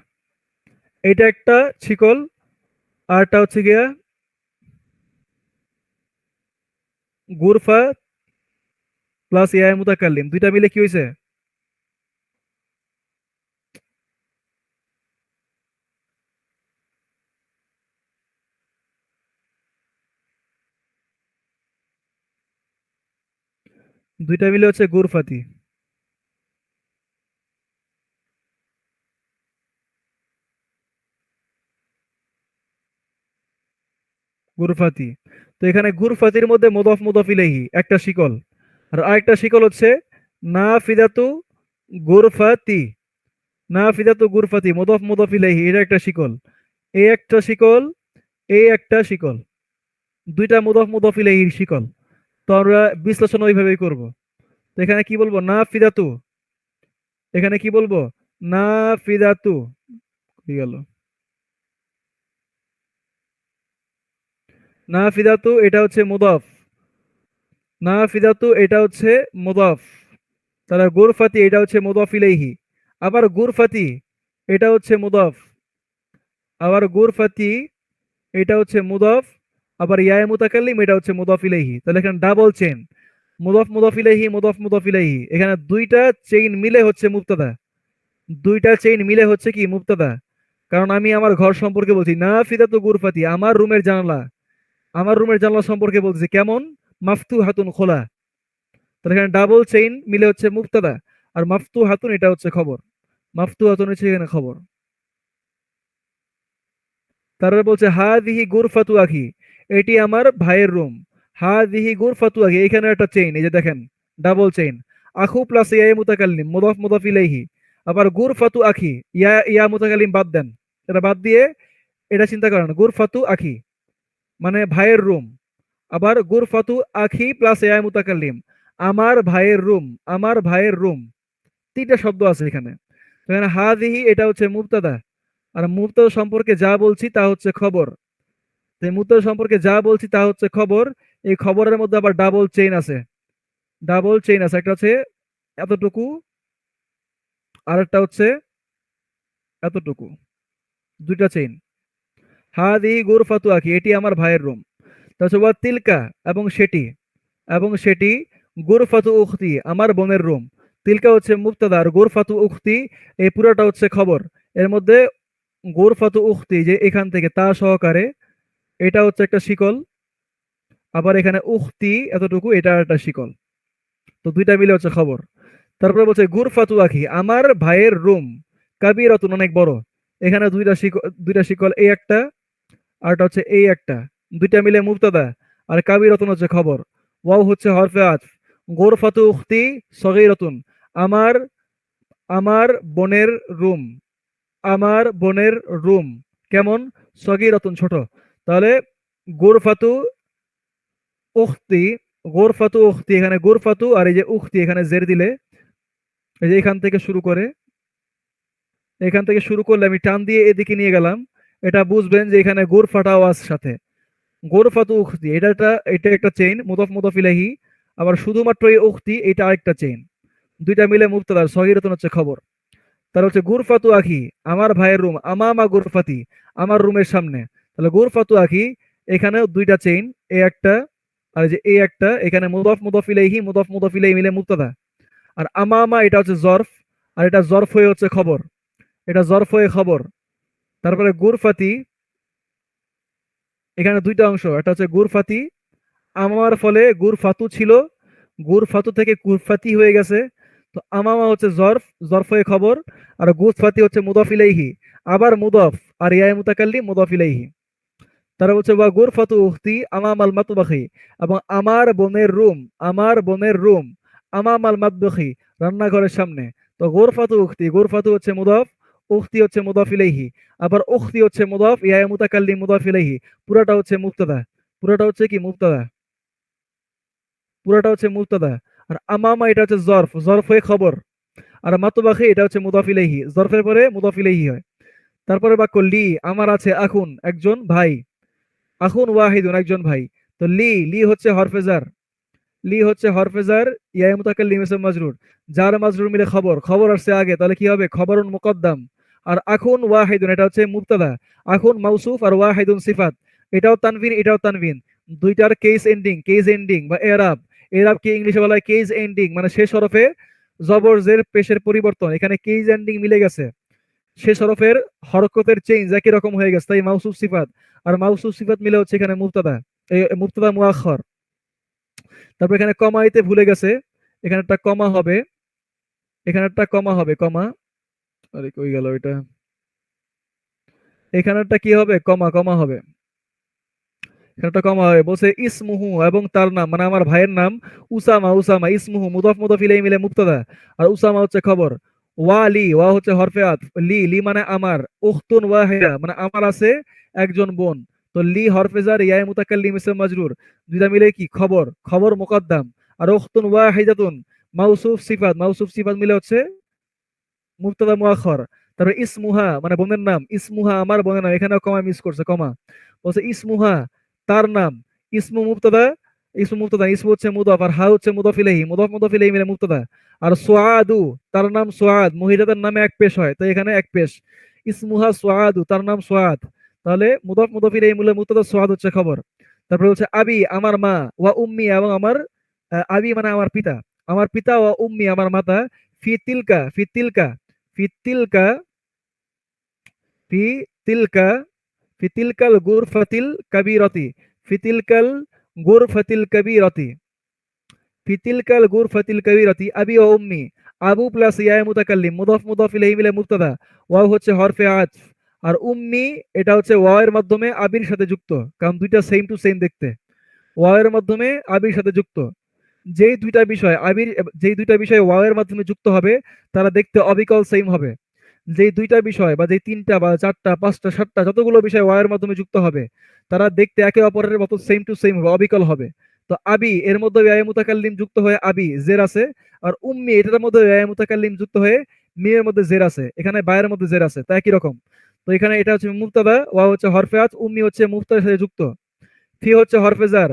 এটা একটা শিকল, আরটা হচ্ছে গিয়া গুরফা প্লাস ইয়া মুতাকাল্লিম, দুইটা মিলে কি হয়েছে, দুইটা মিলে হচ্ছে গুরফাতি, গুরফাতি। তো এখানে গুরফাতির মধ্যে মুদাফ মুদাফ ইলাইহি একটা শিকল, আর আরেকটা শিকল হচ্ছে না ফিদাতু গুরফাতি, না ফিদাতু গুরফাতি মুদাফ মুদাফ ইলাইহি, এটা একটা শিকল, এই একটা শিকল, এই একটা শিকল, দুইটা মুদাফ মুদাফ ইলাইহির শিকল। তো আমরা বিশ্লেষণ ওইভাবেই করব। তো এখানে কি বলবো, না ফিদাতু, এখানে কি বলবো, না ফিদাতু, কি গেল, না ফিদাতু এটা হচ্ছে মুদাফ, না ফিদাতু এটা হচ্ছে মুদাফ, তাহলে গুরফাতি এটা হচ্ছে মুদাফ ইলাইহি, আবার গুরফাতি এটা হচ্ছে মুদাফ, আবার গুরফাতি এটা হচ্ছে মুদাফ, আবার ইয়া মুতাকাল্লিম এটা হচ্ছে মুদাফ ইলাইহি। তাহলে এখানে ডাবল চেইন, মুদাফ মুদাফ ইলাইহি, মুদাফ মুদাফ ইলাইহি, এখানে দুইটা চেইন মিলে হচ্ছে মুবতাদা, দুইটা চেইন মিলে হচ্ছে কি মুবতাদা। কারণ আমি আমার ঘর সম্পর্কে বলছি, না ফিদাতু গুরফাতি আমার রুমের জানালা, আমার রুমের জানালা সম্পর্কে বলছি কেমন, মাফতু হাতুন খোলা। তাহলে এখানে ডাবল চেইন মিলে হচ্ছে মুবতাদা, আর মাফতু হাতুন এটা হচ্ছে খবর, মাফতু হাতুন হচ্ছে এখানে খবর। তারপরে বলছে হা দিহি গুরফাতু আখি, এটি আমার ভাইয়ের রুম, হা দিহি গুরফাতু আখি, এখানে একটা চেইন, এই যে দেখেন ডাবল চেইন, আখু প্লাস ইয়া মুতাকাল্লিম মুদাফ মুদাফ ইলাইহি, আবার গুরফাতু আখি, ইয়া ইয়া মুতাকাল্লিম বাদ দেন, এটা বাদ দিয়ে এটা চিন্তা করেন, গুরফাতু আখি মানে ভাইয়ের রুম, আবার গুরফাতু আখি প্লাস ইয়া মুতাকাল্লিম, আমার ভাইয়ের রুম, আমার ভাইয়ের রুম, তিনটা শব্দ আছে এখানে। তো এখানে হাদিহি এটা হচ্ছে মুবতাদা, আর মুবতাদা সম্পর্কে যা বলছি তা হচ্ছে খবর, তো এই মুবতাদা সম্পর্কে যা বলছি তা হচ্ছে খবর। এই খবরের মধ্যে আবার ডাবল চেইন আছে, ডাবল চেইন আছে, একটা হচ্ছে এতটুকু, আর একটা হচ্ছে এতটুকু, দুইটা চেইন। হাদিহি গুরফাতু আখি এটি আমার ভাইয়ের রুম, তাছাড়া ওয়া তিলকা এবং সেটি, এবং সেটি গুরফাতু উখতি আমার বোনের রুম। তিলকা হচ্ছে মুবতাদা, আর গুরফাতু উখতি এই পুরোটা হচ্ছে খবর। এর মধ্যে গুরফাতু উখতি যে এখান থেকে তা সহকারে, এটা হচ্ছে একটা শিকল, আবার এখানে উখতি এতটুকু এটা একটা শিকল, তো দুইটা মিলে হচ্ছে খবর। তারপরে বলছে গুরফাতু আখি আমার ভাইয়ের রুম, কাবিরাতুন অনেক বড়, এখানে দুইটা শিকল, এই একটা আরটা হচ্ছে এই একটা, দুইটা মিলে মুবতাদা, আর কাবিরাতুন হচ্ছে খবর, ওয়াও হচ্ছে হরফে আতফ। গোরফাতু উখতি সগীরাতুন আমার, আমার বোনের রুম, আমার বোনের রুম কেমন, সগীরাতুন ছোট। তাহলে গোরফাতু উখতি, গোরফাতু উখতি, এখানে গোরফাতু আর এই যে উখতি এখানে জের দিলে, এই যে এখান থেকে শুরু করে, এখান থেকে শুরু করলে আমি টান দিয়ে এদিকে নিয়ে গেলাম, এটা বুঝবেন যে এখানে গোরফাটা আওয়াজ সাথে, গোরফাতু উখতি এটা একটা চেইন মুদাফ মুদাফ ইলাইহি, আবার শুধুমাত্র এই উখতি এটা আরেকটা চেইন, দুইটা মিলে মুবতাদা, সগীরাতুন হচ্ছে খবর। তার হচ্ছে গুরফাতু আখি আমার ভাইয়ের রুম, আমামা গুরফাতি আমার রুমের সামনে, তাহলে গুরফাতু আখি এখানেও দুইটা চেইন, এই একটা আর এই যে এই একটা, এখানে মুদাফ মুদাফ ইলাইহি, মুদাফ মুদাফ ইলাইহি মিলে মুবতাদা, আর আমামা এটা হচ্ছে জরফ, আর এটা জরফ হয়ে হচ্ছে খবর, এটা জরফয়ে খবর। তারপরে গুরফাতি, এখানে দুইটা অংশ, একটা হচ্ছে গুরফাতি, আমার ফলে গুরফাতু ছিল, গুরফাতু থেকে গুরফাতি হয়ে গেছে। তো আমামা হচ্ছে জরফয়ে খবর, আর গুরফাতি হচ্ছে মুদাফ ইলাইহি, আবার মুদাফ, আর ইয়া মুতাকাল্লিম মুদাফ ইলাইহি। তারা বলছে বা গুরফাতু উখতি আমামাল মাতবাখি, এবং আমার বোনের রুম, আমার বোনের রুম, আমামাল মাতবাখি, রান্নাঘরের সামনে। তো গুরফাতু উখতি, গুরফাতু হচ্ছে মুদাফ, উখতি হচ্ছে মুদাফ ইলাইহি, আবার উখতি হচ্ছে মুদাফ, ইয়া মুতাকাল্লিম মুদাফ ইলাইহি। পুরাটা হচ্ছে মুবতাদা, পুরাটা হচ্ছে কি মুবতাদা, পুরাটা হচ্ছে মুবতাদা। আর আমামা এটা হচ্ছে জরফ, জরফ হয়ে খবর। আর মাতবাখি এটা হচ্ছে মুদাফ ইলাইহি, জরফের পরে মুদাফ ইলাইহি হয়। তারপরে বাক্য লি, আমার আছে আখুন, একজন ভাই, আখুন ওয়াহিদুন, একজন ভাই। তো লি, লি হচ্ছে হরফেজার, লি হচ্ছে হরফেজার, ইয়া মুতাকাল্লিম ইসম মাজরুর, যার মাজরুর মিলে খবর, খবর আসছে আগে, তাহলে কি হবে, খবরুন মুকদ্দাম। আর আখুন ওয়াহিদুন এটা হচ্ছে মুবতাদা, আখুন মাউসুফ আর ওয়াহিদুন সিফাত, এটাও তানভিন এটাও তানভিন, দুইটার কেস এন্ডিং, কেস এন্ডিং বা এরাব, এরাব কি ইংলিশে বলা হয় কেস এন্ডিং, মানে শেষ হরফে জবর জের পেশের পরিবর্তন, এখানে কেস এন্ডিং মিলে গেছে, শেষ হরফের হরকতের চেঞ্জ একই রকম হয়ে গেছে, তাই মাউসুফ সিফাত। আর মাউসুফ সিফাত মিলে হচ্ছে এখানে মুবতাদা, মুবতাদা মুআখখার। তারপর এখানে কমাইতে ভুলে গেছে, এখানে একটা কমা হবে, এখানে একটা কমা হবে, কমা, আরে কই গেল এটা, এখানে একটা কি হবে, কমা, কমা হবে, এখানে একটা কমা হবে। বলছে ইসমুহু, এবং তার নাম, মানে আমার ভাইয়ের নাম, উসামা, উসামা ইসমুহু মুদাফ মুদাফ ইলাইহি মিলে মুবতাদা, আর উসামা হচ্ছে খবর। ওয়া লি, ওয়া হচ্ছে হরফে আতফ, লি, লি মানে আমার, উখতুন ওয়াহিদা মানে আমার আছে একজন বোন। তো লি হরফেজার, ইয়া মুতাকাল্লিম ইসম মাজরুর, দুইটা মিলে কি খবর, খবর মুকদ্দাম। আর উখতুন ওয়াহিদাতুন মাউসুফ সিফাত, মাউসুফ সিফাত মিলে হচ্ছে মুবতাদা মুআখখার। তারপরে ইসমুহা মানে বোনের নাম, ইসমুহা আমার বোনের নাম, এখানেও কমা মিস করছে, কমা। বলছে ইসমুহা তার নাম, ইসমু মুবতাদা, ইসমু মুবতাদা, ইসমু হচ্ছে মুদাফ, আর হা হচ্ছে মুদাফ ইলাইহি, মুদাফ মুদাফ ইলাইহি মিলে মুবতাদা। আর সুআদু তার নাম সুআদ, মহিলাদের নামে এক পেশ হয়, তো এখানে এক পেশ, ইসমুহা সুআদু তার নাম সুআদ, তাহলে মুদাফ মুদাফ ইলাইহি মিলে মুবতাদা, সুআদ হচ্ছে খবর। তারপরে হচ্ছে আবি আমার মা, ওয়া উম্মি এবং আমার, আবি মানে আমার পিতা, আমার পিতা, ওয়া উম্মি আমার মাতা, ফি তিলকা, ফি তিলকা, ফি তিলকা, ফি তিলকা, ফি তিলকাল গুরফাতিল কাবীরাতি, ফি তিলকাল গুরফাতিল কাবীরাতি, ফি তিলকাল গুরফাতিল কাবীরাতি আবি ওয়া উম্মি, আবু প্লাস ইয়া মুতাকাল্লিম, মুদাফ মুদাফ ইলাইহি মিলে মুবতাদা, ওয়াও হচ্ছে হরফে আতফ, আর উম্মি এটা হচ্ছে ওয়াও এর মাধ্যমে আবির সাথে যুক্ত, কারণ দুইটা সেম টু সেম দেখতে, ওয়াও এর মাধ্যমে আবির সাথে যুক্ত। যেই দুইটা বিষয় আবির, যেই দুইটা বিষয় ওয়াও এর মাধ্যমে যুক্ত হবে তারা দেখতে অবিকল সেম হবে। যেই দুইটা বিষয় বা যেই তিনটা বা চারটা পাঁচটা সাতটা যতগুলো বিষয় ওয়াও এর মাধ্যমে যুক্ত হবে তারা দেখতে একে অপরের মতো সেম টু সেম হবে, অবিকল হবে। তো আবি এর মধ্যে ইয়া মুতাকাল্লিম যুক্ত হয়ে আবি জের আছে, আর উম্মি এটার মধ্যে ইয়া মুতাকাল্লিম যুক্ত হয়ে মিমের মধ্যে জের আছে, এখানে বায়ের মধ্যে জের আছে, তাই একই রকম। তো এখানে এটা হচ্ছে মুবতাদা, ওয়া হচ্ছে হরফে আতফ, উম্মি হচ্ছে মুবতাদার সাথে যুক্ত, ফি হচ্ছে হরফে জার,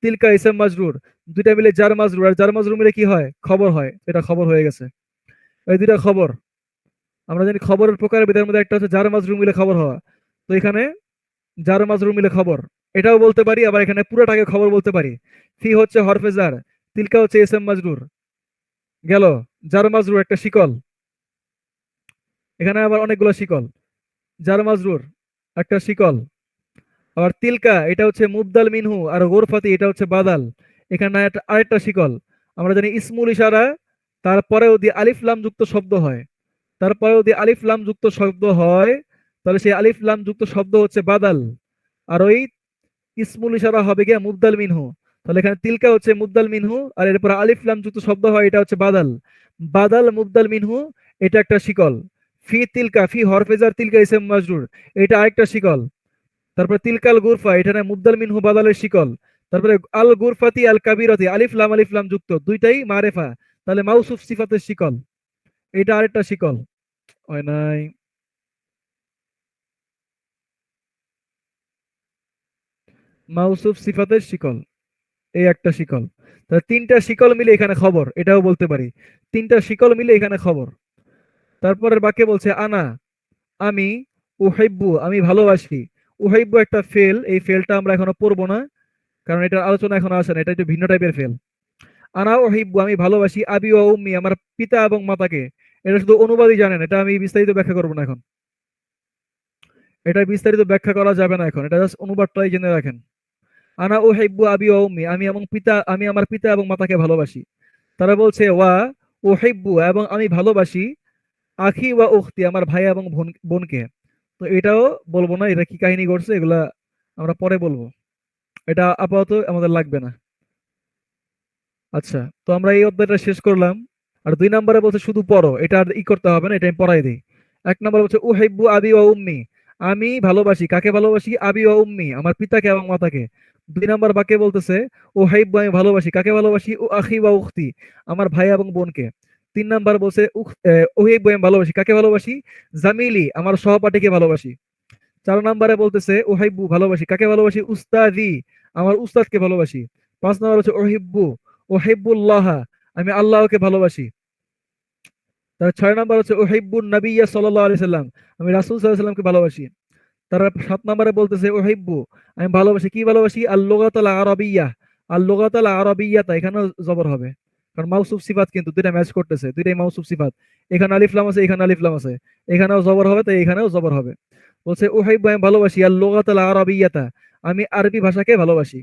তিলকা ইসম মাজরুর, দুইটা মিলে জার মাজরুর, আর জার মাজরুর মিলে কি হয়, খবর হয়, এটা খবর হয়ে গেছে। এই দুইটা খবর, আমরা জানি খবরের প্রকারভেদের মধ্যে একটা হচ্ছে জার মাজরুর মিলে খবর হওয়া, তো এখানে জার মাজরুর মিলে খবর, এটাও বলতে পারি, আবার এখানে পুরোটাকে খবর বলতে পারি। ফি হচ্ছে হরফে জার, তিলকা হচ্ছে ইসম মাজরুর, গেল, জার মাজরুর একটা শিকল, এখানে আবার অনেকগুলো শিকল, জার মাজরুর একটা শিকল, আবার তিলকা এটা হচ্ছে মুবদাল মিনহু, আর গোরফাতি এটা হচ্ছে বাদাল, এখানে আরেকটা শিকল। আমরা জানি ইসমুল ইশারা, তারপরেও দিয়ে আলিফ লাম যুক্ত শব্দ হয়, তারপরেও যদি আলিফ লাম যুক্ত শব্দ হয় তাহলে সেই আলিফ লাম যুক্ত শব্দ হচ্ছে বাদাল, আর ওই ইসমুল ইশারা হবে গিয়া মুবদাল মিনহু। তাহলে এখানে তিলকা হচ্ছে মুবদাল মিনহু, আর এরপর আলিফ লাম যুক্ত শব্দ হয়, এটা হচ্ছে বাদাল, বাদাল মুবদাল মিনহু, এটা একটা শিকল। ফি তিলকা, ফি হরফেজার, তিলকা ইসম মাজরুর, এটা আরেকটা শিকল। তারপরে তিলকাল গুরফা, এখানে মুবদাল মিনহু বাদালের শিকল। তারপরে আল গুরফাতি আল কাবিরাতি, আলিফ লাম যুক্ত, দুইটাই মারেফা, তাহলে মাউসুফ সিফাতের শিকল, এটা আরেকটা শিকল হয় নাই। মাউসুফ সিফাতের শিকল, এই একটা শিকল, তাহলে তিনটা শিকল মিলে এখানে খবর, এটাও বলতে পারি, তিনটা শিকল মিলে এখানে খবর। তারপরের বাক্যে বলছে আনা আমি, উহাইব্বু আমি ভালোবাসি, উহাইব্বু একটা ফেল, এই ফেলটা আমরা এখনো পড়বো না কারণ এটার আলোচনা এখনো আসে না, এটা একটু ভিন্ন টাইপের ফেল। আনা উহিব্বু আমি ভালোবাসি, আবি ওয়া উম্মি আমার পিতা এবং মাতাকে, এটা শুধু অনুবাদই জানেন, এটা আমি বিস্তারিত ব্যাখ্যা করবো না এখন। এটা বিস্তারিত ব্যাখ্যা করা যাবে না এখন, এটা জাস্ট অনুবাদটাই জেনে রাখেন। আনা উহিব্বু আবি ওয়া উম্মি, আমি আমার পিতা এবং মাতাকে ভালোবাসি। তারা বলছে ওয়া উহিব্বু, এবং আমি ভালোবাসি আখি ওয়া উখতি, আমার ভাই এবং বোনকে। তো এটাও বলবো না, এটা কি কাহিনী ঘটছে এগুলা আমরা পরে বলবো, এটা আপাতত আমাদের লাগবে না। আচ্ছা, তো আমরা এই অধ্যায়টা শেষ করলাম। আর 2 নম্বরে বলছে শুধু পড়ো, এটা আর করতে হবে না, এটা আমি পড়াই দিই। 1 নম্বরে বলছে উহিব্বু আবি ওয়া উম্মি, আমি ভালোবাসি, কাকে ভালোবাসি? আবি ওয়া উম্মি, আমার পিতাকে এবং মাতাকে। 2 নম্বর বাক্যে বলতেছে উহিব্বু, আমি ভালোবাসি, কাকে ভালোবাসি? ও আখি ওয়া উখতি, আমার ভাই এবং বোনকে। 3 নাম্বার বলছে উহিব্বু, আমি ভালোবাসি, কাকে ভালোবাসি? জামিলি, আমার সহপাঠীকে ভালোবাসি। 4 নম্বরে বলতেছে উহিব্বু, ভালোবাসি, কাকে ভালোবাসি? উস্তাদি, আমার উস্তাদকে ভালোবাসি। 5 নম্বর হচ্ছে উহিব্বুল্লাহ, আমি আল্লাহকে ভালোবাসি। তার 6 নম্বর হচ্ছে উহিব্বুন নাবিয়্যা সাল্লাল্লাহু আলাইহি সাল্লাম, আমি রাসূল সাল্লাল্লাহু আলাইহি সাল্লামকে ভালোবাসি। তারা 7 নম্বরে বলতেছে উহিব্বু, আমি ভালোবাসি, কি ভালোবাসি? আল লুগাতাল আরাবিয়্যাহ, আল লুগাতাল আরাবিয়্যাতা, এখানেও জবর হবে, কারণ মাউসুফ সিফাত কিন্তু দুইটা ম্যাচ করতেছে, দুইটাই মাউসুফ সিফাত। এখানে আলিফ লাম আছে, এখানে আলিফ লাম আছে, এখানেও জবর হবে, তাই এখানেও জবর হবে। বলছে উহিব্বু, আমি ভালোবাসি আল লুগাতাল আরাবিয়্যাতা, আমি আরবি ভাষাকে ভালোবাসি।